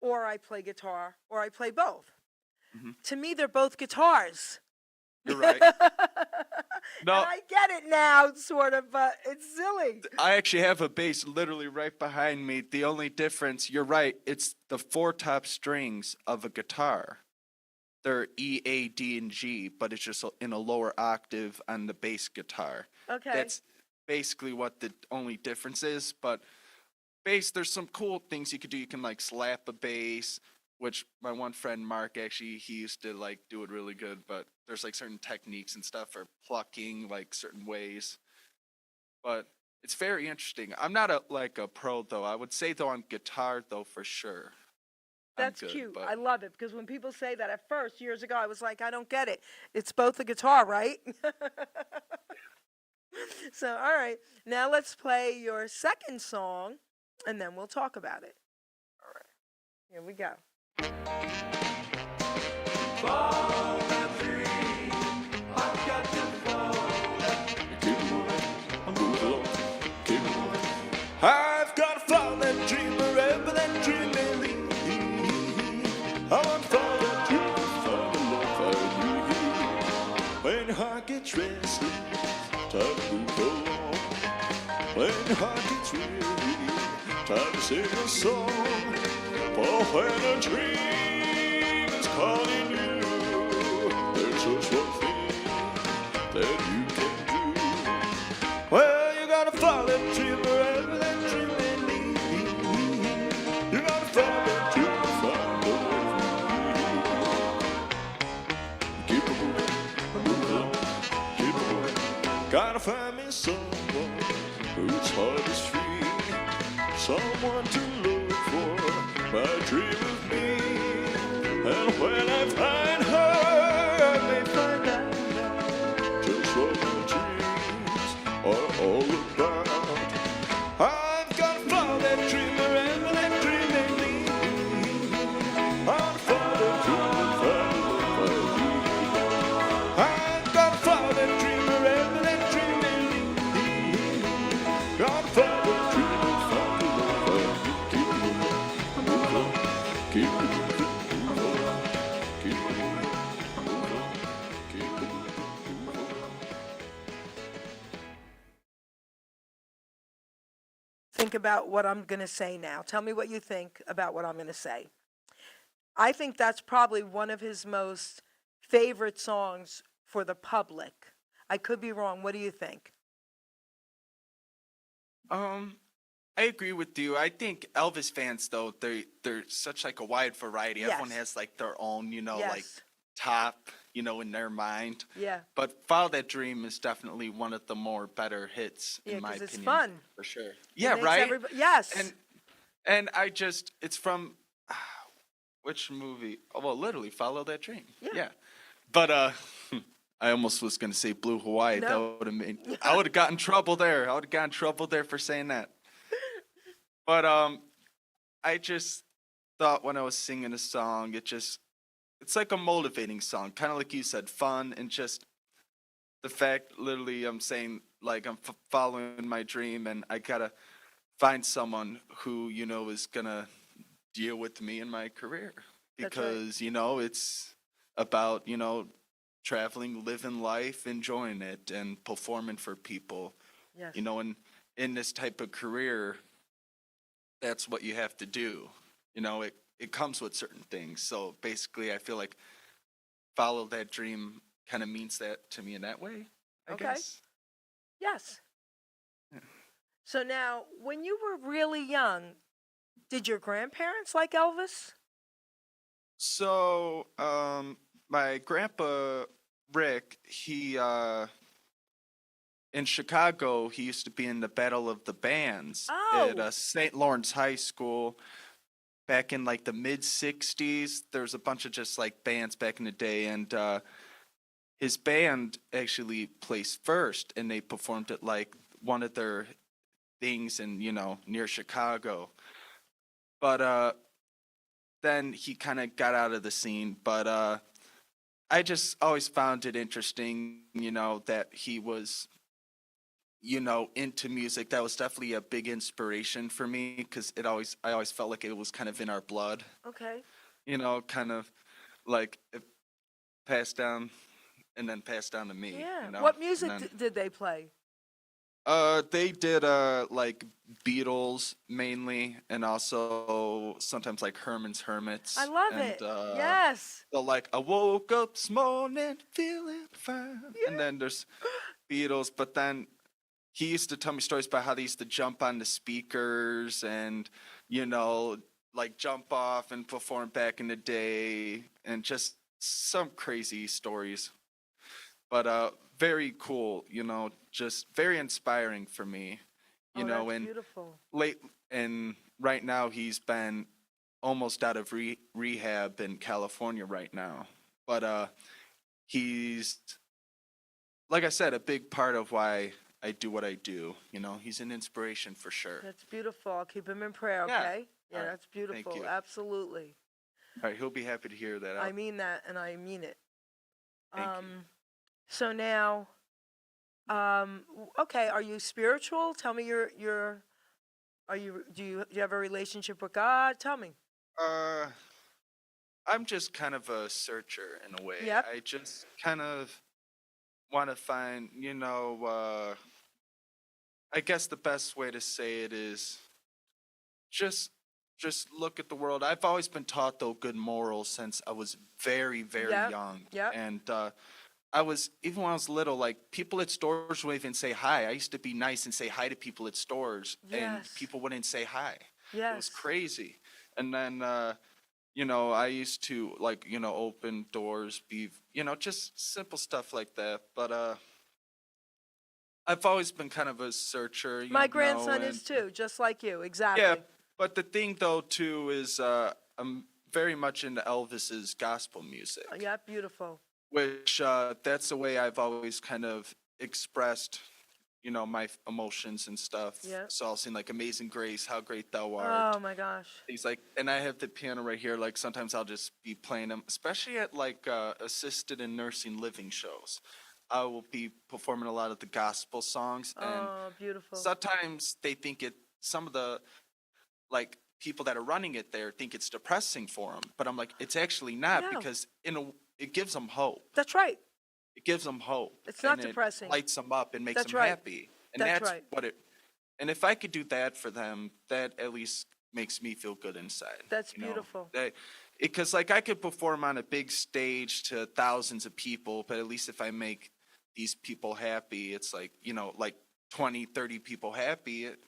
Speaker 3: or I play guitar, or I play both.
Speaker 4: Mhm.
Speaker 3: To me, they're both guitars.
Speaker 4: You're right. No,
Speaker 3: And I get it now, sort of, but it's silly.
Speaker 4: I actually have a bass literally right behind me. The only difference, you're right, it's the 4 top strings of a guitar. They're E, A, D, and G, but it's just in a lower octave on the bass guitar.
Speaker 3: Okay.
Speaker 4: That's basically what the only difference is. But bass, there's some cool things you could do. You can like slap a bass, which my one friend Mark actually he used to like do it really good. But there's like certain techniques and stuff for plucking like certain ways. But it's very interesting. I'm not like a pro though. I would say though on guitar though for sure. I'm
Speaker 3: That's
Speaker 4: good,
Speaker 3: cute.
Speaker 4: but-
Speaker 3: I love it because when people say that at first, years ago, I was like, I don't get it. It's both a guitar, right? So, all right. Now let's play your second song and then we'll talk about it. All right. Here we go.
Speaker 6: Keep moving, move along, keep moving. I've got to follow that dream wherever that dream may lead. I want to follow that dream and find the love I need. When your heart gets restless, time to move along. When your heart gets weary, time to sing a song. For when a dream is calling you, there's just one thing that you can do. Well, you gotta follow that dream wherever that dream may lead. You gotta follow that dream and find the way. Keep it moving, move along, keep it moving. Gotta find me someone whose heart is free, someone to look for, my dream of me. And when I find her, I may find out just what my dreams are all about. I've got to follow that dream wherever that dream may lead. I'll follow that dream and find the love I need. I've got to follow that dream wherever that dream may lead. Gotta follow that dream and find the love I need. Keep moving, move on, keep moving, move on, keep moving, move on, keep moving, move on.
Speaker 3: Think about what I'm going to say now. Tell me what you think about what I'm going to say. I think that's probably one of his most favorite songs for the public. I could be wrong. What do you think?
Speaker 4: I agree with you. I think Elvis fans though, they're such like a wide variety. Everyone
Speaker 3: Yes.
Speaker 4: has like their own,
Speaker 3: Yes.
Speaker 4: like top, in their mind.
Speaker 3: Yeah.
Speaker 4: But Follow That Dream is definitely one of the more better hits
Speaker 3: Yeah,
Speaker 4: in my
Speaker 3: 'cause
Speaker 4: opinion.
Speaker 3: it's fun.
Speaker 4: For sure.
Speaker 3: It
Speaker 4: Yeah,
Speaker 3: makes
Speaker 4: right?
Speaker 3: yes.
Speaker 4: And it's from which movie? Oh, well, literally Follow That Dream.
Speaker 3: Yeah.
Speaker 4: But I almost was gonna say Blue Hawaii.
Speaker 3: No.
Speaker 4: That would have made I would have gotten trouble there. I would have gotten trouble there for saying that. But I just thought when I was singing a song, it's like a motivating song, kind of like you said, fun, and just the fact, literally, I'm saying like I'm following my dream, and I gotta find someone who is gonna deal with me in my career
Speaker 3: That's right.
Speaker 4: because it's about traveling, living life, enjoying it, and performing for people.
Speaker 3: Yes.
Speaker 4: And in this type of career, that's what you have to do. It comes with certain things. So basically, I feel like Follow That Dream kind of means that to me in that way, I
Speaker 3: Okay.
Speaker 4: guess.
Speaker 3: Yes.
Speaker 4: Yeah.
Speaker 3: So now, when you were really young, did your grandparents like Elvis?
Speaker 4: So, my grandpa Rick, in Chicago, he used to be in the Battle of the Bands at
Speaker 3: Oh.
Speaker 4: St. Lawrence High School back in like the mid 60s. There was a bunch of just like bands back in the day, and his band actually placed first, and they performed at like one of their things in, near Chicago. But then he kind of got out of the scene. But I just always found it interesting, that he was, into music. That was definitely a big inspiration for me because I always felt like it was kind of in our blood,
Speaker 3: Okay.
Speaker 4: kind of like it passed down and then passed down to me.
Speaker 3: Yeah. What
Speaker 4: and
Speaker 3: music
Speaker 4: then,
Speaker 3: did they play?
Speaker 4: They did like Beatles mainly, and also sometimes like Herman's Hermits.
Speaker 3: I love
Speaker 4: and,
Speaker 3: it. Yes.
Speaker 4: The like I woke up this morning feeling fine, and then there's Beatles. But then he used to tell me stories about how they used to jump on the speakers and like jump off and perform back in the day, and just some crazy stories. But very cool, just very inspiring for me,
Speaker 3: Oh, that's
Speaker 4: and
Speaker 3: beautiful.
Speaker 4: right now he's been almost out of rehab in California right now. But he's, like I said, a big part of why I do what I do. He's an inspiration for sure.
Speaker 3: That's beautiful. I'll keep him in prayer,
Speaker 4: Yeah.
Speaker 3: okay? Yeah,
Speaker 4: All right.
Speaker 3: that's beautiful.
Speaker 4: you.
Speaker 3: Absolutely.
Speaker 4: All right, he'll be happy to hear that.
Speaker 3: I mean that, and I mean it.
Speaker 4: Thank you.
Speaker 3: So now, okay, are you spiritual? Tell me do you have a relationship with God? Tell me.
Speaker 4: I'm just kind of a searcher in a way.
Speaker 3: Yep.
Speaker 4: I just kind of want to find, I guess the best way to say it is just look at the world. I've always been taught though good morals since I was very, very
Speaker 3: Yep,
Speaker 4: young.
Speaker 3: yep.
Speaker 4: And I was, even when I was little, like people at stores would even say hi. I used to be nice and say hi to people at stores, and
Speaker 3: Yes.
Speaker 4: people wouldn't say hi. It
Speaker 3: Yes.
Speaker 4: was crazy. And then I used to like, open doors, be, just simple stuff like that. But I've always been kind of a searcher.
Speaker 3: My grandson is too, just like you. Exactly.
Speaker 4: Yeah, but the thing though too is I'm very much into Elvis's gospel music,
Speaker 3: Yeah, beautiful.
Speaker 4: which that's the way I've always kind of expressed, my emotions and stuff.
Speaker 3: Yeah.
Speaker 4: So I'll sing like "Amazing Grace," "How Great Thou Art."
Speaker 3: Oh my gosh.
Speaker 4: He's like, and I have the piano right here. Like sometimes I'll just be playing them, especially at like assisted and nursing living shows. I will be performing a lot of the gospel songs, and
Speaker 3: Oh, beautiful.
Speaker 4: sometimes they think some of the like people that are running it there think it's depressing for them, but I'm like, it's actually not,
Speaker 3: No.
Speaker 4: because it gives them hope.
Speaker 3: That's right.
Speaker 4: It gives them hope.
Speaker 3: It's not
Speaker 4: and
Speaker 3: depressing.
Speaker 4: It lights them up and makes
Speaker 3: That's
Speaker 4: them
Speaker 3: right.
Speaker 4: happy. And
Speaker 3: That's
Speaker 4: that's
Speaker 3: right.
Speaker 4: what it. And if I could do that for them, that at least makes me feel good inside.
Speaker 3: That's beautiful.
Speaker 4: Because like I could perform on a big stage to thousands of people, but at least if I make these people happy, it's like, like 20, 30 people happy, it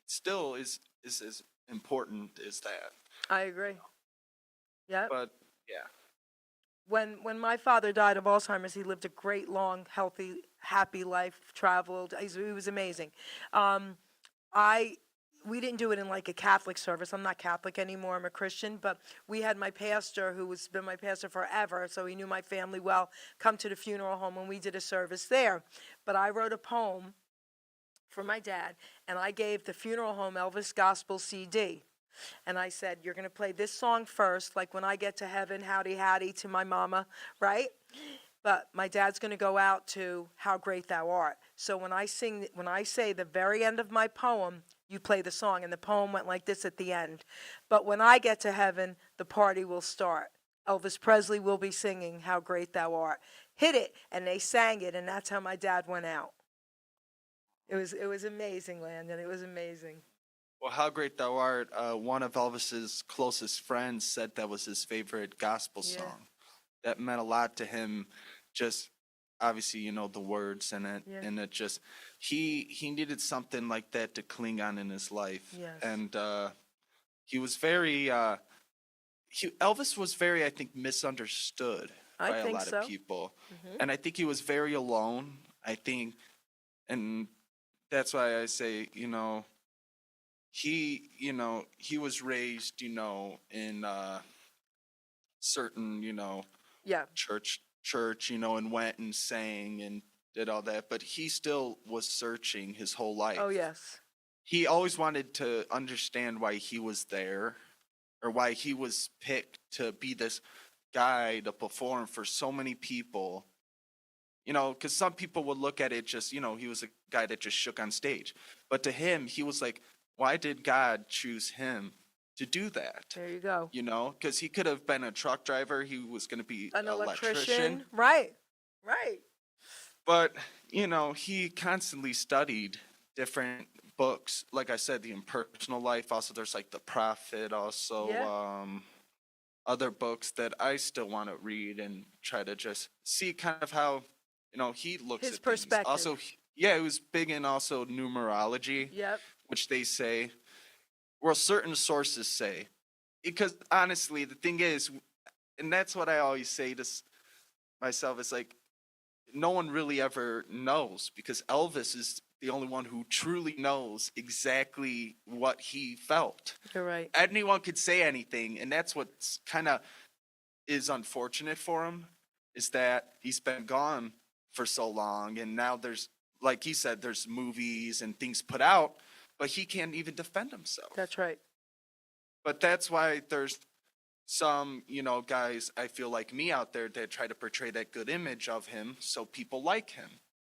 Speaker 4: still is as important as that.
Speaker 3: I agree. Yeah.
Speaker 4: But yeah.
Speaker 3: When my father died of Alzheimer's, he lived a great, long, healthy, happy life. Traveled. He was amazing. We didn't do it in like a Catholic service. I'm not Catholic anymore. I'm a Christian. But we had my pastor, who has been my pastor forever, so he knew my family well, come to the funeral home, and we did a service there. But I wrote a poem for my dad, and I gave the funeral home Elvis Gospel CD. And I said, you're going to play this song first, like when I get to heaven, howdy, howdy, to my mama, right? But my dad's going to go out to How Great Thou Art. So when I say the very end of my poem, you play the song. And the poem went like this at the end. But when I get to heaven, the party will start. Elvis Presley will be singing How Great Thou Art. Hit it. And they sang it, and that's how my dad went out. It was amazing, Landon. It was amazing.
Speaker 4: Well, How Great Thou Art, one of Elvis's closest friends said that was his favorite gospel
Speaker 3: Yeah.
Speaker 4: song. That meant a lot to him. Just obviously, the words in it,
Speaker 3: Yeah.
Speaker 4: and it just he needed something like that to cling on in his life.
Speaker 3: Yes.
Speaker 4: And he was very Elvis was very, I think, misunderstood
Speaker 3: I
Speaker 4: by a
Speaker 3: think
Speaker 4: lot
Speaker 3: so.
Speaker 4: of people,
Speaker 3: Mhm.
Speaker 4: and I think he was very alone. I think And that's why I say, he was raised, in certain,
Speaker 3: Yeah.
Speaker 4: church, and went and sang and did all that, but he still was searching his whole life.
Speaker 3: Oh, yes.
Speaker 4: He always wanted to understand why he was there, or why he was picked to be this guy to perform for so many people. Because some people would look at it just, he was a guy that just shook on stage. But to him, he was like, why did God choose him to do that?
Speaker 3: There you go.
Speaker 4: Because he could have been a truck driver. He was going to be
Speaker 3: An
Speaker 4: an
Speaker 3: electrician. Right. Right.
Speaker 4: But, he constantly studied different books. Like I said, the impersonal life. Also, there's like The Prophet. Also,
Speaker 3: Yeah.
Speaker 4: other books that I still want to read and try to just see kind of how, he looks
Speaker 3: His
Speaker 4: at things.
Speaker 3: perspective.
Speaker 4: Also, he was big in also numerology,
Speaker 3: Yep.
Speaker 4: which they say, well, certain sources say. Because honestly, the thing is, and that's what I always say to myself, is like, no one really ever knows, because Elvis is the only one who truly knows exactly what he felt.
Speaker 3: You're right.
Speaker 4: Anyone could say anything, and that's what's kind of is unfortunate for him, is that he's been gone for so long, and now there's, like he said, there's movies and things put out, but he can't even defend himself.
Speaker 3: That's right.
Speaker 4: But that's why there's some, guys, I feel like me out there, that try to portray that good image of him so people like him.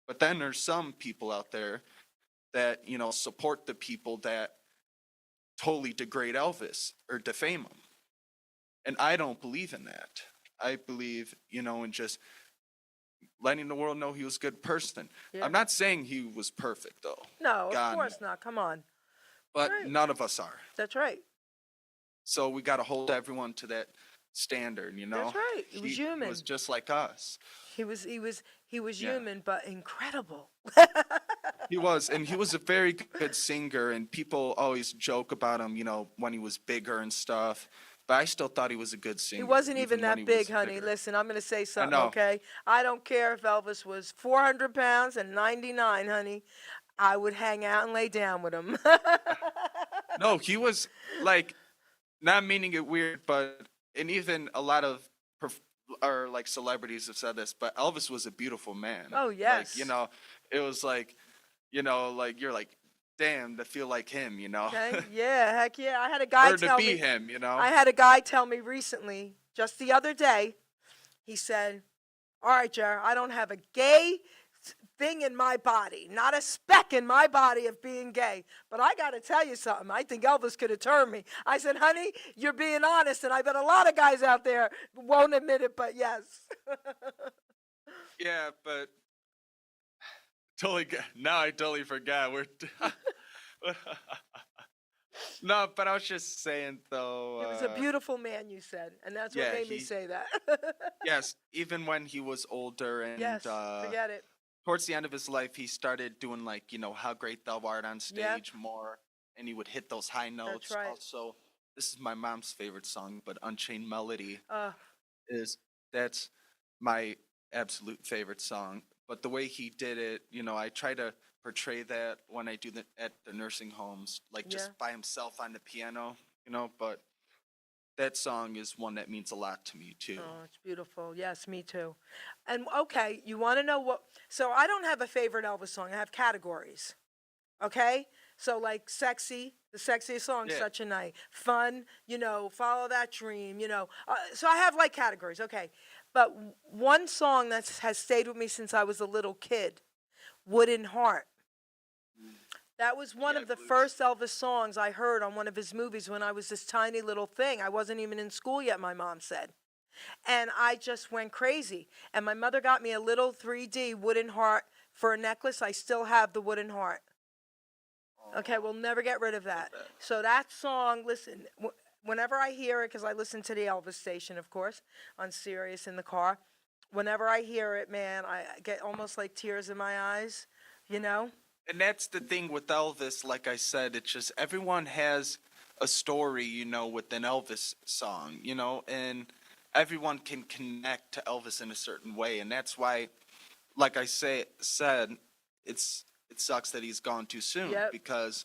Speaker 4: But then there's some people out there that, support the people that totally degrade Elvis or defame him. And I don't believe in that. I believe, in just letting the world know he was a good person.
Speaker 3: Yeah.
Speaker 4: I'm not saying he was perfect, though.
Speaker 3: No,
Speaker 4: God,
Speaker 3: of course not. Come on.
Speaker 4: But
Speaker 3: Right.
Speaker 4: none of us are.
Speaker 3: That's right.
Speaker 4: So we got to hold everyone to that standard,
Speaker 3: That's right. He was human.
Speaker 4: He was just like us.
Speaker 3: He was
Speaker 4: Yeah.
Speaker 3: human, but incredible.
Speaker 4: He was, and he was a very good singer, and people always joke about him, when he was bigger and stuff. But I still thought he was a good singer.
Speaker 3: He wasn't even
Speaker 4: when
Speaker 3: that
Speaker 4: he
Speaker 3: big,
Speaker 4: was
Speaker 3: honey.
Speaker 4: bigger.
Speaker 3: Listen, I'm going to say something,
Speaker 4: know.
Speaker 3: okay? I don't care if Elvis was 400 pounds and 99, honey. I would hang out and lay down with him.
Speaker 4: No, he was like, not meaning it weird, but, and even a lot of or like celebrities have said this, but Elvis was a beautiful man.
Speaker 3: Oh, yes.
Speaker 4: Like, it was like, like you're like, damn, to feel like him,
Speaker 3: Okay? Yeah, heck yeah. I had a guy
Speaker 4: or to
Speaker 3: tell
Speaker 4: be
Speaker 3: me.
Speaker 4: him,
Speaker 3: I had a guy tell me recently, just the other day, he said, all right, Jer, I don't have a gay thing in my body, not a speck in my body of being gay. But I got to tell you something. I think Elvis could have turned me. I said, honey, you're being honest, and I bet a lot of guys out there won't admit it, but yes.
Speaker 4: Yeah, but now I totally forgot. No, but I was just saying though.
Speaker 3: He was a beautiful man, you said, and that's what
Speaker 4: yeah,
Speaker 3: made me say that.
Speaker 4: Yes, even when he was older and
Speaker 3: Yes, forget it.
Speaker 4: towards the end of his life, he started doing like, How Great Thou Art on stage more, and he would hit those high notes.
Speaker 3: right.
Speaker 4: Also, this is my mom's favorite song, but Unchained Melody
Speaker 3: Uh,
Speaker 4: that's my absolute favorite song. But the way he did it, I try to portray that when I do that at the nursing homes, like just
Speaker 3: Yeah.
Speaker 4: by himself on the piano, but that song is one that means a lot to me too.
Speaker 3: Oh, it's beautiful. Yes, me too. And okay, you want to know what? So I don't have a favorite Elvis song. I have categories. Okay? So like sexy, the sexiest song,
Speaker 4: Yeah.
Speaker 3: Such a Night. Fun, Follow That Dream, So I have like categories. Okay. But one song that has stayed with me since I was a little kid, Wooden Heart. That was one
Speaker 4: Yeah,
Speaker 3: of the
Speaker 4: blues.
Speaker 3: first Elvis songs I heard on one of his movies when I was this tiny little thing. I wasn't even in school yet, my mom said. And I just went crazy. And my mother got me a little 3D wooden heart for a necklace. I still have the wooden heart. Okay, we'll never get rid of that. So that song, listen, whenever I hear it, because I listen to the Elvis station, of course, on Sirius in the car. Whenever I hear it, man, I get almost like tears in my eyes,
Speaker 4: And that's the thing with Elvis, like I said, it's just everyone has a story, with an Elvis song, and everyone can connect to Elvis in a certain way. And that's why, like I said, it's it sucks that he's gone too soon
Speaker 3: Yep.
Speaker 4: because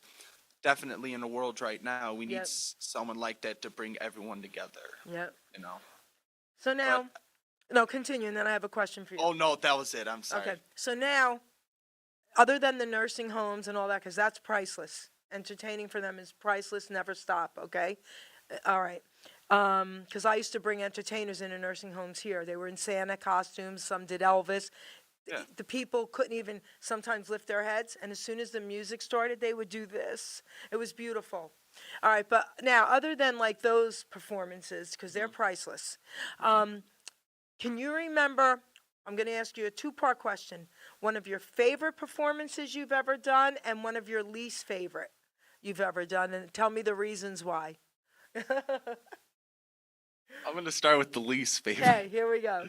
Speaker 4: definitely in the world right now, we need
Speaker 3: Yep.
Speaker 4: someone like that to bring everyone together,
Speaker 3: Yep.
Speaker 4: you know?
Speaker 3: So now, no, continue, and then I have a question for you.
Speaker 4: Oh, no, that was it. I'm sorry.
Speaker 3: Okay. So now, other than the nursing homes and all that, because that's priceless. Entertaining for them is priceless, never stop, okay? All right. Because I used to bring entertainers into nursing homes here. They were in Santa costumes, some did Elvis.
Speaker 4: Yeah.
Speaker 3: The people couldn't even sometimes lift their heads, and as soon as the music started, they would do this. It was beautiful. All right, but now, other than like those performances, because they're priceless, can you remember? I'm going to ask you a two-part question. One of your favorite performances you've ever done, and one of your least favorite you've ever done, and tell me the reasons why.
Speaker 4: I'm going to start with the least favorite.
Speaker 3: Okay, here we go.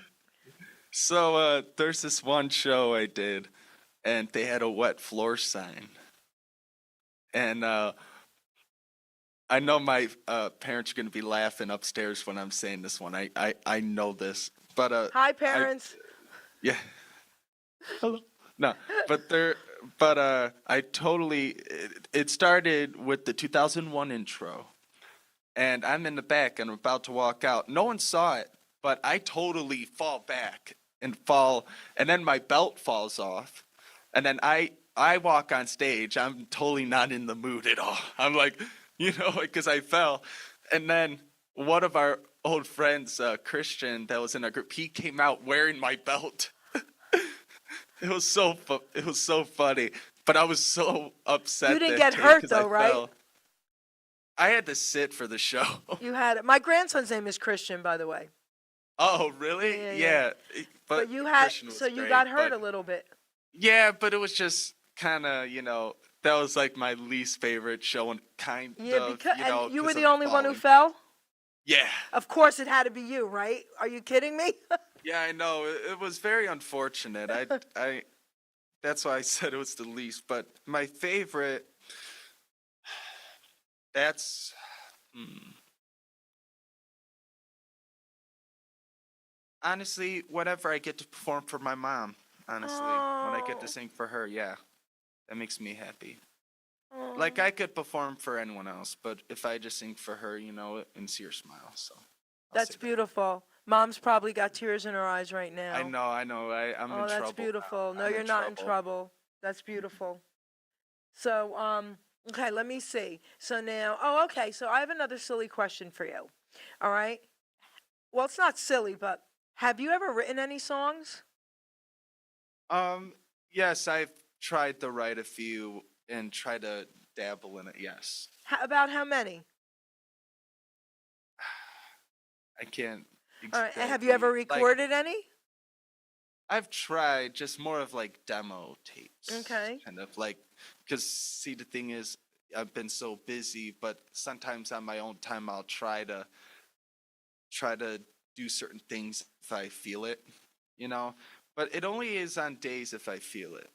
Speaker 4: So there's this one show I did, and they had a wet floor sign. And I know my parents are going to be laughing upstairs when I'm saying this one. I know this. But
Speaker 3: Hi, parents.
Speaker 4: yeah. Hello. No, I totally it started with the 2001 intro. And I'm in the back and I'm about to walk out. No one saw it, but I totally fall back and fall, and then my belt falls off. And then I walk on stage. I'm totally not in the mood at all. I'm like, because I fell. And then one of our old friends, Christian, that was in our group, he came out wearing my belt. It was so funny. But I was so upset.
Speaker 3: You didn't
Speaker 4: that
Speaker 3: get
Speaker 4: day
Speaker 3: hurt
Speaker 4: 'cause
Speaker 3: though,
Speaker 4: I
Speaker 3: right?
Speaker 4: fell. I had to sit for the show.
Speaker 3: You had it. My grandson's name is Christian, by the way.
Speaker 4: Oh, really?
Speaker 3: Yeah,
Speaker 4: Yeah.
Speaker 3: But you had,
Speaker 4: Christian was
Speaker 3: so you
Speaker 4: great,
Speaker 3: got hurt
Speaker 4: but-
Speaker 3: a little bit.
Speaker 4: Yeah, but it was just kind of, that was like my least favorite show, and
Speaker 3: Yeah,
Speaker 4: of,
Speaker 3: because and you were
Speaker 4: 'cause
Speaker 3: the
Speaker 4: of
Speaker 3: only one who
Speaker 4: falling.
Speaker 3: fell.
Speaker 4: Yeah.
Speaker 3: Of course, it had to be you, right? Are you kidding me?
Speaker 4: Yeah, I know. It was very unfortunate. That's why I said it was the least. But my favorite, that's, honestly, whenever I get to perform for my mom, honestly, when I get
Speaker 3: Oh.
Speaker 4: to sing for her, yeah, that makes me happy.
Speaker 3: Oh.
Speaker 4: Like, I could perform for anyone else, but if I just sing for her, and see her smile, so. I'll
Speaker 3: That's
Speaker 4: say that.
Speaker 3: beautiful. Mom's probably got tears in her eyes right now.
Speaker 4: I know. I'm
Speaker 3: Oh,
Speaker 4: in
Speaker 3: that's
Speaker 4: trouble.
Speaker 3: beautiful. No,
Speaker 4: I'm
Speaker 3: you're not in trouble. That's beautiful. So, okay, let me see. So now, okay. So I have another silly question for you. All right. Well, it's not silly, but have you ever written any songs?
Speaker 4: Yes, I've tried to write a few and try to dabble in it, yes.
Speaker 3: About how many?
Speaker 4: I can't
Speaker 3: All right. And have you ever
Speaker 4: exactly- like,
Speaker 3: recorded any?
Speaker 4: I've tried, just more of like demo tapes.
Speaker 3: Okay.
Speaker 4: Kind of like, because see, the thing is, I've been so busy, but sometimes on my own time, I'll try to do certain things if I feel it, But it only is on days if I feel it,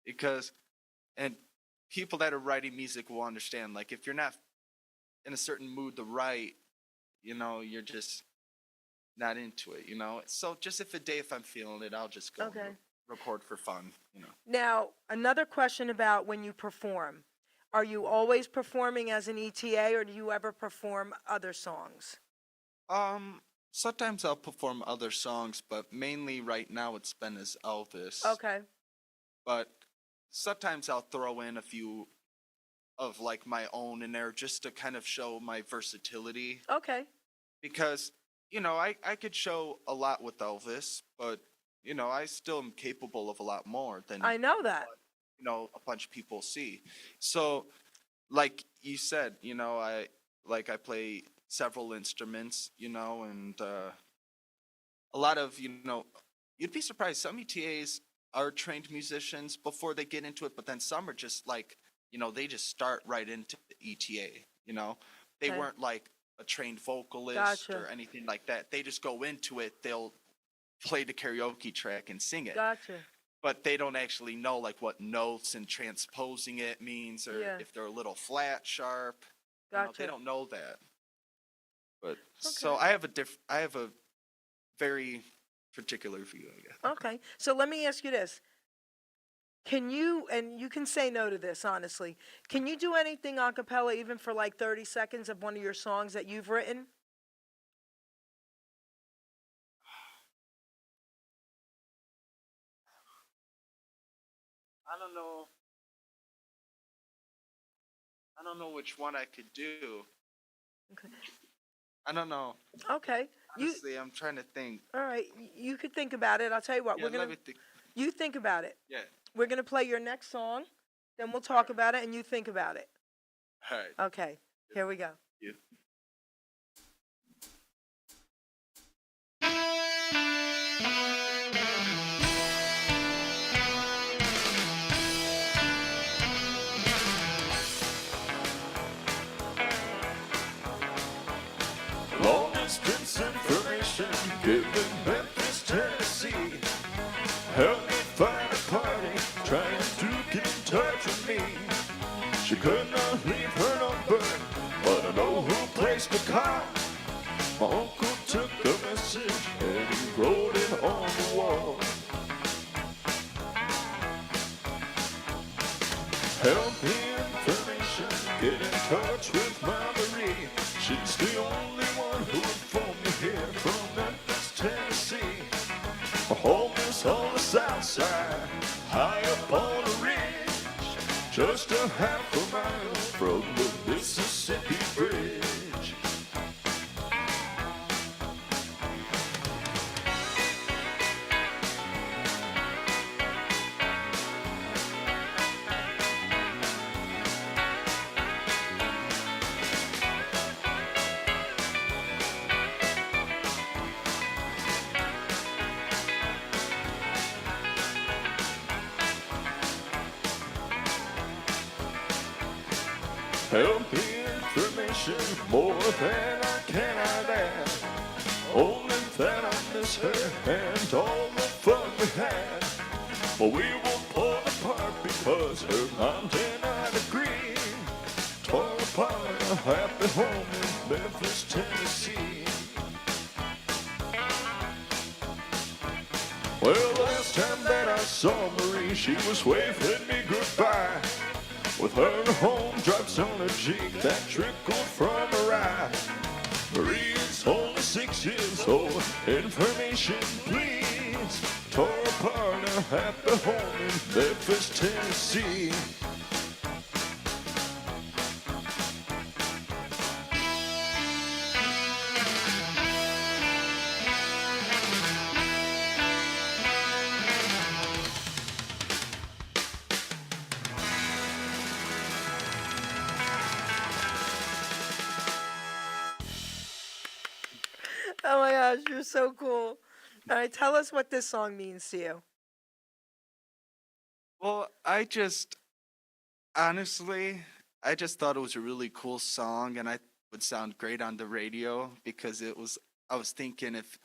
Speaker 4: Because, and people that are writing music will understand, like, if you're not in a certain mood to write, you're just not into it, So just if I'm feeling it, I'll just go and
Speaker 3: Okay.
Speaker 4: record for fun,
Speaker 3: Now, another question about when you perform. Are you always performing as an ETA, or do you ever perform other songs?
Speaker 4: Sometimes I'll perform other songs, but mainly right now it's been as Elvis.
Speaker 3: Okay.
Speaker 4: But sometimes I'll throw in a few of like my own in there just to kind of show my versatility.
Speaker 3: Okay.
Speaker 4: Because, I could show a lot with Elvis, but, I still am capable of a lot more than,
Speaker 3: I know that.
Speaker 4: a bunch of people see. So, like you said, I play several instruments, and a lot of, you'd be surprised. Some ETAs are trained musicians before they get into it, but then some are just like, they just start right into ETA, They
Speaker 3: Okay.
Speaker 4: weren't like a trained vocalist
Speaker 3: Gotcha.
Speaker 4: or anything like that. They just go into it, they'll play the karaoke track and sing it.
Speaker 3: Gotcha.
Speaker 4: But they don't actually know like what notes and transposing it means, or
Speaker 3: Yeah.
Speaker 4: if they're a little flat, sharp.
Speaker 3: Gotcha.
Speaker 4: They don't know that. But so
Speaker 3: Okay.
Speaker 4: I have a very particular view, I guess.
Speaker 3: Okay. So let me ask you this. Can you, and you can say no to this, honestly, can you do anything a cappella even for like 30 seconds of one of your songs that you've written?
Speaker 4: I don't know. I don't know which one I could do.
Speaker 3: Okay.
Speaker 4: I don't know.
Speaker 3: Okay. You,
Speaker 4: Honestly, I'm trying to think.
Speaker 3: all right, you could think about it. I'll tell you what,
Speaker 4: Yeah,
Speaker 3: we're
Speaker 4: let
Speaker 3: going
Speaker 4: me
Speaker 3: to,
Speaker 4: think.
Speaker 3: you think about it.
Speaker 4: Yeah.
Speaker 3: We're going to play your next song, then we'll talk about it and you think about it.
Speaker 4: All right.
Speaker 3: Okay, here we go.
Speaker 4: You.
Speaker 6: Long distance information given Memphis, Tennessee. Help me find a party trying to get in touch with me. She could not leave her number, but I know who placed the call. My uncle took the message and he wrote it on the wall. Help me information, get in touch with my Marie. She's the only one who informed me here from Memphis, Tennessee. Her home is on the south side, high up on a ridge, just a half a mile from the Mississippi Bridge. Help me information more than I cannot add. Only that I miss her and all the fun we had. But we won't pull apart because her mom did not agree. Tore apart a happy home in Memphis, Tennessee. Well, last time that I saw Marie, she was waving me goodbye. With her home drops on her cheek that trickled from her eye. Marie is only 6 years old. Information, please. Tore apart a happy home in Memphis, Tennessee.
Speaker 3: Oh my gosh, you're so cool. All right, tell us what this song means to you.
Speaker 4: Well, honestly, I just thought it was a really cool song and I would sound great on the radio because I was thinking if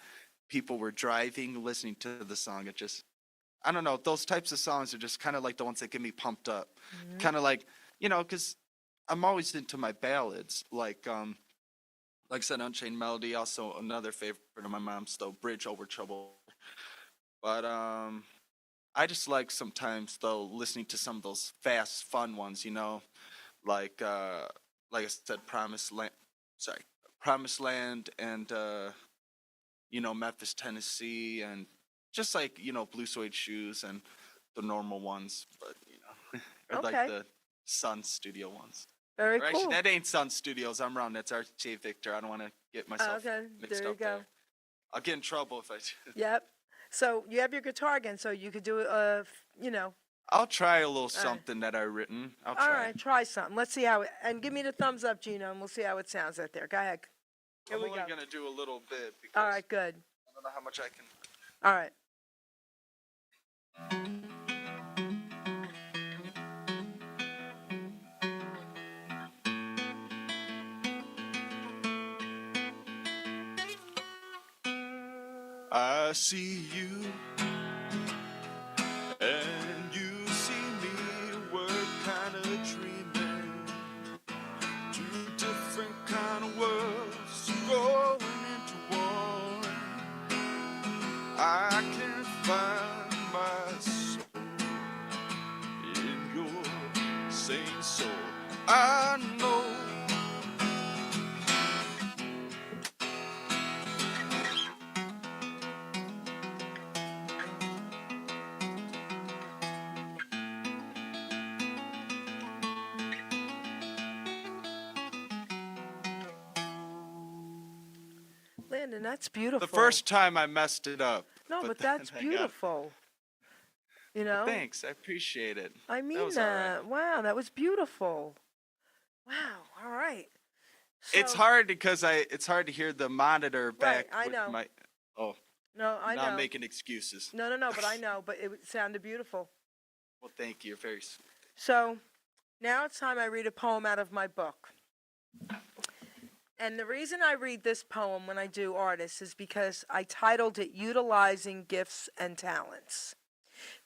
Speaker 4: people were driving, listening to the song, I don't know, those types of songs are just kind of like the ones that get me pumped up. Kind of like, because I'm always into my ballads, like I said, Unchained Melody, also another favorite of my mom's, though, Bridge Over Trouble. But I just like sometimes, though, listening to some of those fast, fun ones, like I said, Promised Land and, Memphis, Tennessee, and just like, Blue Suede Shoes and the normal ones, but, or like
Speaker 3: Okay.
Speaker 4: the Sun Studio ones.
Speaker 3: Very
Speaker 4: Or actually,
Speaker 3: cool.
Speaker 4: that ain't Sun Studios. I'm wrong. That's RJ Victor. I don't want to get myself
Speaker 3: Okay,
Speaker 4: mixed
Speaker 3: there you
Speaker 4: up
Speaker 3: go.
Speaker 4: there. I'll get in trouble if I do.
Speaker 3: Yep. So you have your guitar again, so you could do
Speaker 4: I'll try a little something that I've written. I'll
Speaker 3: all
Speaker 4: try.
Speaker 3: right, try something. Let's see how it, and give me the thumbs up, Gino, and we'll see how it sounds out there. Go ahead. Here
Speaker 4: I'm
Speaker 3: we
Speaker 4: only
Speaker 3: go.
Speaker 4: going to do a little bit because
Speaker 3: All right, good.
Speaker 4: I don't know how much I can.
Speaker 3: All right.
Speaker 6: I see you, and you see me. We're kind of dreaming. Two different kind of worlds going into one. I can't find my soul
Speaker 3: Landon, that's beautiful.
Speaker 4: The first time I messed it up.
Speaker 3: No, but
Speaker 4: then
Speaker 3: that's
Speaker 4: I got-
Speaker 3: beautiful. You know?
Speaker 4: Thanks, I appreciate it.
Speaker 3: I mean
Speaker 4: was all right.
Speaker 3: that. Wow, that was beautiful. Wow. All right.
Speaker 4: It's
Speaker 3: So-
Speaker 4: hard because it's hard to hear the monitor back.
Speaker 3: I
Speaker 4: with
Speaker 3: know.
Speaker 4: My, oh,
Speaker 3: No, I
Speaker 4: now
Speaker 3: know.
Speaker 4: I'm making excuses.
Speaker 3: No, but I know. But it sounded beautiful.
Speaker 4: Well, thank you. Very.
Speaker 3: So now it's time I read a poem out of my book. And the reason I read this poem when I do artists is because I titled it Utilizing Gifts and Talents.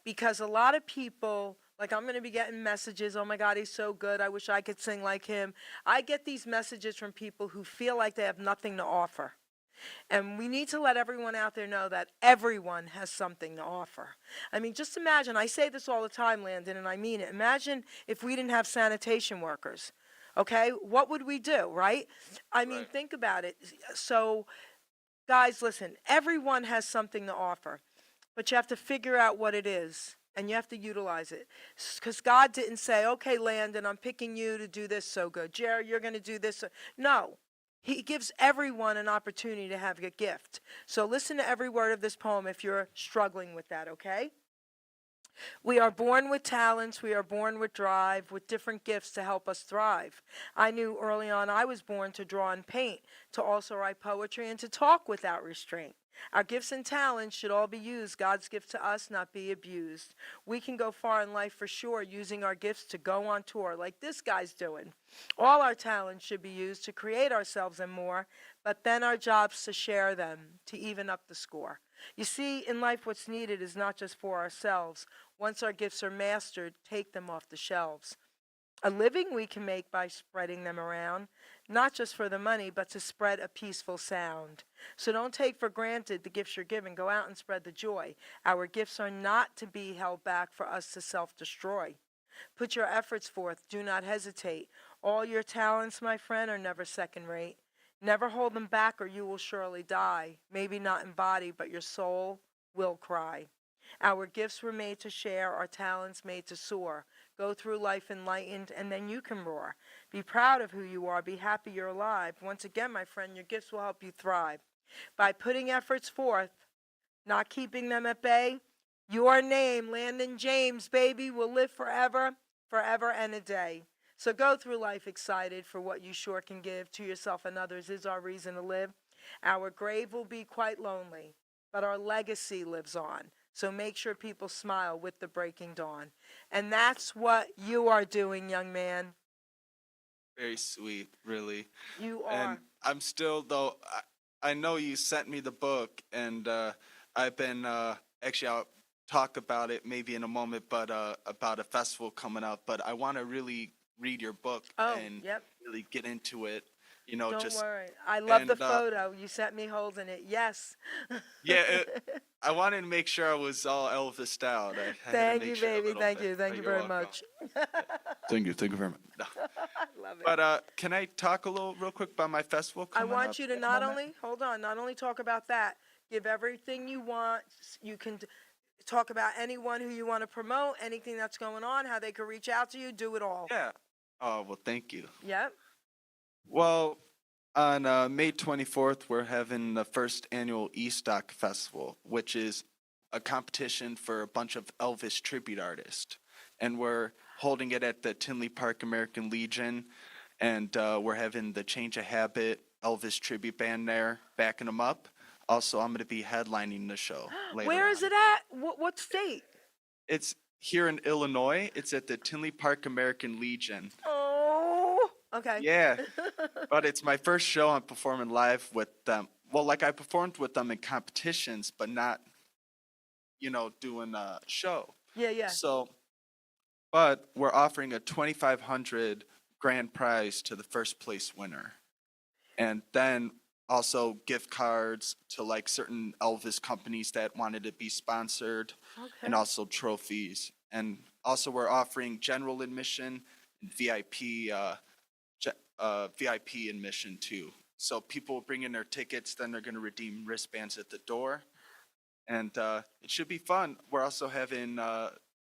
Speaker 3: Because a lot of people, like I'm going to be getting messages, oh my God, he's so good, I wish I could sing like him. I get these messages from people who feel like they have nothing to offer. And we need to let everyone out there know that everyone has something to offer. I mean, just imagine, I say this all the time, Landon, and I mean it. Imagine if we didn't have sanitation workers. Okay, what would we do, right? I mean,
Speaker 4: Right.
Speaker 3: think about it. So, guys, listen, everyone has something to offer, but you have to figure out what it is, and you have to utilize it. Because God didn't say, okay, Landon, I'm picking you to do this so good. Jerry, you're going to do this. No, He gives everyone an opportunity to have a gift. So listen to every word of this poem if you're struggling with that, okay? We are born with talents, we are born with drive, with different gifts to help us thrive. I knew early on I was born to draw and paint, to also write poetry, and to talk without restraint. Our gifts and talents should all be used, God's gift to us, not be abused. We can go far in life for sure, using our gifts to go on tour like this guy's doing. All our talents should be used to create ourselves and more, but then our job's to share them, to even up the score. You see, in life what's needed is not just for ourselves. Once our gifts are mastered, take them off the shelves. A living we can make by spreading them around, not just for the money, but to spread a peaceful sound. So don't take for granted the gifts you're given. Go out and spread the joy. Our gifts are not to be held back for us to self-destroy. Put your efforts forth. Do not hesitate. All your talents, my friend, are never second rate. Never hold them back or you will surely die. Maybe not in body, but your soul will cry. Our gifts were made to share, our talents made to soar. Go through life enlightened, and then you can roar. Be proud of who you are. Be happy you're alive. Once again, my friend, your gifts will help you thrive. By putting efforts forth, not keeping them at bay, your name, Landon James, baby, will live forever, forever and a day. So go through life excited for what you sure can give to yourself and others is our reason to live. Our grave will be quite lonely, but our legacy lives on. So make sure people smile with the breaking dawn. And that's what you are doing, young man.
Speaker 4: Very sweet, really.
Speaker 3: You are.
Speaker 4: And I'm still, though, I know you sent me the book, and I've been, actually, I'll talk about it maybe in a moment, but about a festival coming up. But I want to really read your book and
Speaker 3: yep.
Speaker 4: really get into it. You know,
Speaker 3: Don't
Speaker 4: just
Speaker 3: worry. I love the
Speaker 4: and,
Speaker 3: photo. You sent me holding it. Yes.
Speaker 4: yeah. I wanted to make sure I was all Elvised out. I had to
Speaker 3: Thank
Speaker 4: make
Speaker 3: you,
Speaker 4: sure a
Speaker 3: baby.
Speaker 4: little
Speaker 3: Thank
Speaker 4: bit.
Speaker 3: you. Thank
Speaker 4: Oh,
Speaker 3: you
Speaker 4: you're
Speaker 3: very
Speaker 4: welcome.
Speaker 3: much.
Speaker 5: Thank you very much.
Speaker 4: No.
Speaker 3: I love it.
Speaker 4: But can I talk a little real quick about my festival
Speaker 3: I
Speaker 4: coming
Speaker 3: want
Speaker 4: up
Speaker 3: you to
Speaker 4: at the
Speaker 3: not
Speaker 4: moment?
Speaker 3: only talk about that. Give everything you want. You can talk about anyone who you want to promote, anything that's going on, how they can reach out to you. Do it all.
Speaker 4: Yeah. Oh, well, thank you.
Speaker 3: Yep.
Speaker 4: Well, on May 24th, we're having the first annual E-Stock Festival, which is a competition for a bunch of Elvis tribute artists. And we're holding it at the Tinley Park American Legion. And we're having the Change of Habit Elvis tribute band there, backing them up. Also, I'm going to be headlining the show later
Speaker 3: Where is
Speaker 4: on.
Speaker 3: it at? What state?
Speaker 4: It's here in Illinois. It's at the Tinley Park American Legion.
Speaker 3: Oh. Okay.
Speaker 4: Yeah, but it's my first show I'm performing live with them. Well, like I performed with them in competitions, but not, doing a show.
Speaker 3: Yeah.
Speaker 4: So, but we're offering a $2,500 grand prize to the first place winner. And then also gift cards to like certain Elvis companies that wanted to be sponsored, and also trophies. And also we're offering general admission and VIP VIP admission too. So people bring in their tickets, then they're going to redeem wristbands at the door. And it should be fun. We're also having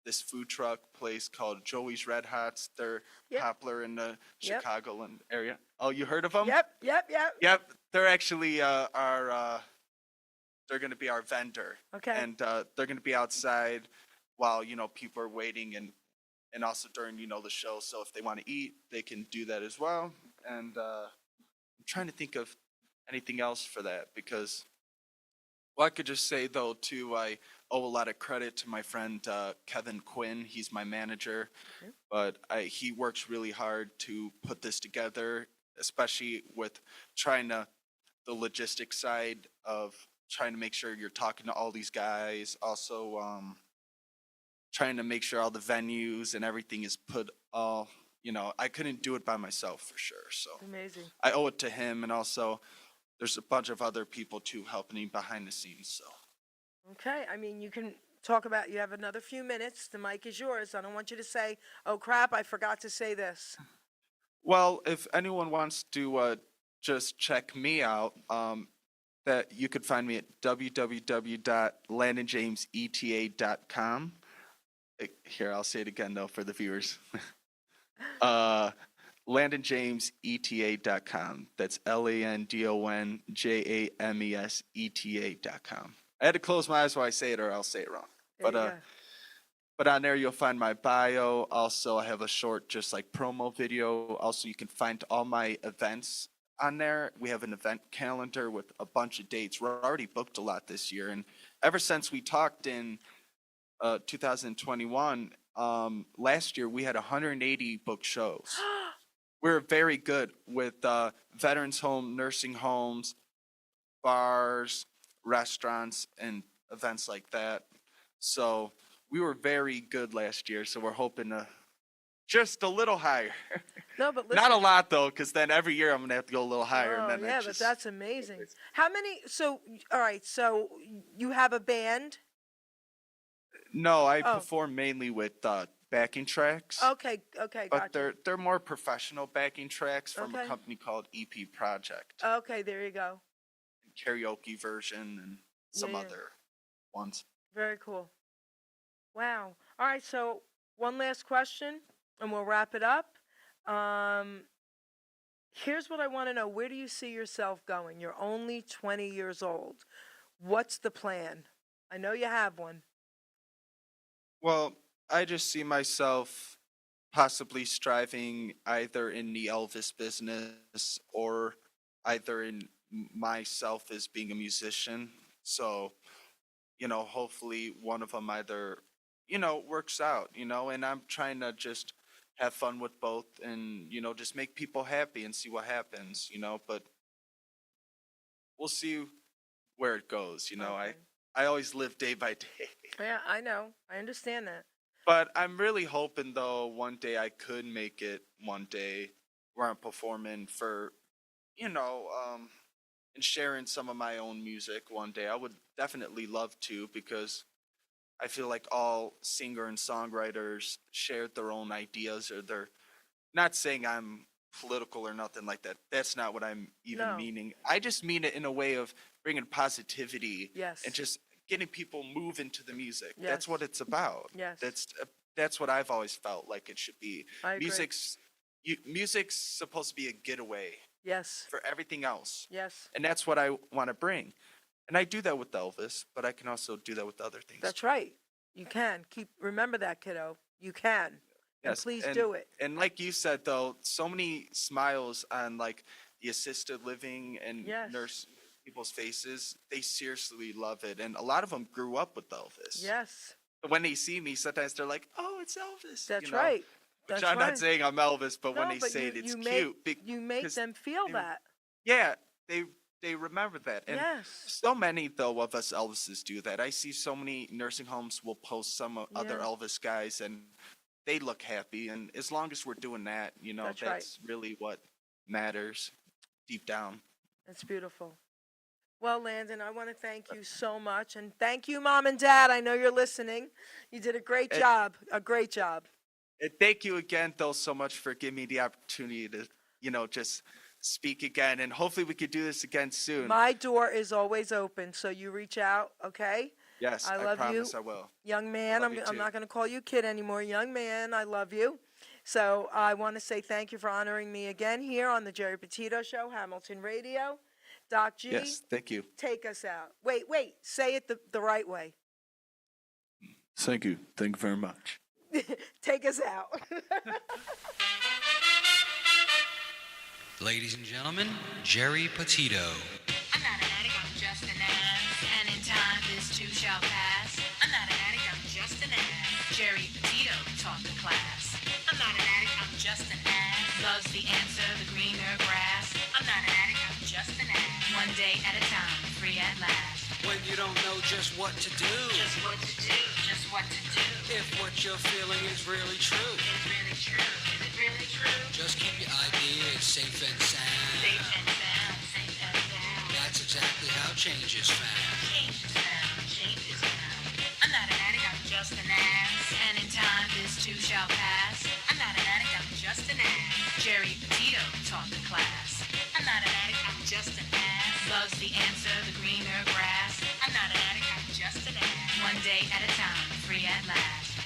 Speaker 4: this food truck place called Joey's Red Hots. They're
Speaker 3: Yep.
Speaker 4: popular in the
Speaker 3: Yep.
Speaker 4: Chicagoland area. Oh, you heard of them?
Speaker 3: Yep.
Speaker 4: Yep. they're actually they're going to be our vendor.
Speaker 3: Okay.
Speaker 4: And they're going to be outside while, people are waiting and also during, the show. So if they want to eat, they can do that as well. And I'm trying to think of anything else for that because, well, I could just say, though, too, I owe a lot of credit to my friend Kevin Quinn. He's my manager, but he works really hard to put this together, especially with the logistics side of trying to make sure you're talking to all these guys. Also, trying to make sure all the venues and everything is put all, I couldn't do it by myself for sure. So
Speaker 3: Amazing.
Speaker 4: I owe it to him. And also there's a bunch of other people too helping him behind the scenes. So.
Speaker 3: Okay. I mean, you can talk about, you have another few minutes. The mic is yours. I don't want you to say, oh crap, I forgot to say this.
Speaker 4: Well, if anyone wants to just check me out, that you could find me at www.landonjameseta.com. Here, I'll say it again though for the viewers. LandonJamesETA.com. That's LANDONJAMESETA.com. I had to close my eyes while I say it, or I'll say it wrong.
Speaker 3: There you go.
Speaker 4: But on there you'll find my bio. Also, I have a short, just like promo video. Also, you can find all my events on there. We have an event calendar with a bunch of dates. We're already booked a lot this year, and ever since we talked in 2021, last year we had 180 booked shows. We're very good with veterans home, nursing homes, bars, restaurants, and events like that. So we were very good last year. So we're hoping to just a little higher.
Speaker 3: No, but listen.
Speaker 4: Not a lot though, because then every year I'm gonna have to go a little higher.
Speaker 3: Oh,
Speaker 4: And then
Speaker 3: yeah, but that's amazing. How many? So, all right. So you have a band.
Speaker 4: No, I
Speaker 3: Oh.
Speaker 4: perform mainly with backing tracks.
Speaker 3: Okay. Okay.
Speaker 4: But
Speaker 3: Gotcha.
Speaker 4: they're more professional backing tracks from
Speaker 3: Okay.
Speaker 4: a company called EP Project.
Speaker 3: Okay. There you go.
Speaker 4: Karaoke version and some
Speaker 3: Yeah.
Speaker 4: other ones.
Speaker 3: Very cool. Wow. All right. So one last question, and we'll wrap it up. Here's what I want to know. Where do you see yourself going? You're only 20 years old. What's the plan? I know you have one.
Speaker 4: Well, I just see myself possibly striving either in the Elvis business or either in myself as being a musician. So, hopefully one of them either, works out, and I'm trying to just have fun with both and, just make people happy and see what happens, but we'll see where it goes.
Speaker 3: Okay.
Speaker 4: I always live day by day.
Speaker 3: Yeah, I know. I understand that.
Speaker 4: But I'm really hoping, though, one day I could make it one day where I'm performing for, and sharing some of my own music one day. I would definitely love to because I feel like all singer and songwriters shared their own ideas or they're not saying I'm political or nothing like that. That's not what I'm even
Speaker 3: No.
Speaker 4: meaning. I just mean it in a way of bringing positivity
Speaker 3: Yes.
Speaker 4: and just getting people move into the music.
Speaker 3: Yes.
Speaker 4: That's what it's about.
Speaker 3: Yes.
Speaker 4: That's what I've always felt like it should be.
Speaker 3: I agree.
Speaker 4: Music's supposed to be a getaway
Speaker 3: Yes.
Speaker 4: for everything else.
Speaker 3: Yes.
Speaker 4: And that's what I want to bring. And I do that with Elvis, but I can also do that with other things.
Speaker 3: That's right. You can. Remember that, kiddo. You can. And
Speaker 4: Yes,
Speaker 3: please do it.
Speaker 4: And like you said, though, so many smiles on like the assisted living and
Speaker 3: Yes.
Speaker 4: nurse people's faces. They seriously love it. And a lot of them grew up with Elvis.
Speaker 3: Yes.
Speaker 4: But when they see me, sometimes they're like, oh, it's Elvis.
Speaker 3: That's
Speaker 4: you know?
Speaker 3: right.
Speaker 4: Which
Speaker 3: That's
Speaker 4: I'm
Speaker 3: right.
Speaker 4: not saying I'm Elvis, but when
Speaker 3: No,
Speaker 4: they
Speaker 3: but
Speaker 4: say
Speaker 3: you-
Speaker 4: it, it's
Speaker 3: you make-
Speaker 4: cute.
Speaker 3: You make
Speaker 4: 'cause
Speaker 3: them feel
Speaker 4: they-
Speaker 3: that.
Speaker 4: Yeah, they remember that. And
Speaker 3: Yes.
Speaker 4: so many, though, of us Elvises do that. I see so many nursing homes will post some other
Speaker 3: Yeah.
Speaker 4: Elvis guys, and they look happy. And as long as we're doing that,
Speaker 3: That's
Speaker 4: that's
Speaker 3: right.
Speaker 4: really what matters deep down.
Speaker 3: That's beautiful. Well, Landon, I want to thank you so much. And thank you, Mom and Dad. I know you're listening. You did a great job. A great job.
Speaker 4: And thank you again, though, so much for giving me the opportunity to, just speak again. And hopefully we could do this again soon.
Speaker 3: My door is always open, so you reach out, okay?
Speaker 4: Yes,
Speaker 3: I
Speaker 4: I
Speaker 3: love
Speaker 4: promise
Speaker 3: you.
Speaker 4: I will.
Speaker 3: Young man,
Speaker 4: love
Speaker 3: I'm
Speaker 4: you
Speaker 3: I'm
Speaker 4: too.
Speaker 3: not going to call you kid anymore. Young man, I love you. So I want to say thank you for honoring me again here on the Geri Petito Show, Hamilton Radio. Doc G,
Speaker 4: Yes, thank you.
Speaker 3: take us out. Wait, say it the right way.
Speaker 6: Thank you. Thank you very much.
Speaker 3: Take us out.
Speaker 1: Ladies and gentlemen, Geri Petito.
Speaker 2: I'm not an addict, I'm just an ass. And in time, this too shall pass. I'm not an addict, I'm just an ass. Geri Petito taught the class. I'm not an addict, I'm just an ass. Loves the answer, the greener grass. I'm not an addict, I'm just an ass. One day at a time, free at last.
Speaker 1: When you don't know just what to do,
Speaker 2: Just what to do, just what to do.
Speaker 1: if what you're feeling is really true,
Speaker 2: It's really true, is it really true?
Speaker 1: just keep your ideas safe and sound.
Speaker 2: Safe and sound, safe and sound.
Speaker 1: That's exactly how change is found.
Speaker 2: Change is found, change is found. I'm not an addict, I'm just an ass. And in time, this too shall pass. I'm not an addict, I'm just an ass. Geri Petito taught the class. I'm not an addict, I'm just an ass. Loves the answer, the greener grass. I'm not an addict, I'm just an ass. One day at a time, free at last.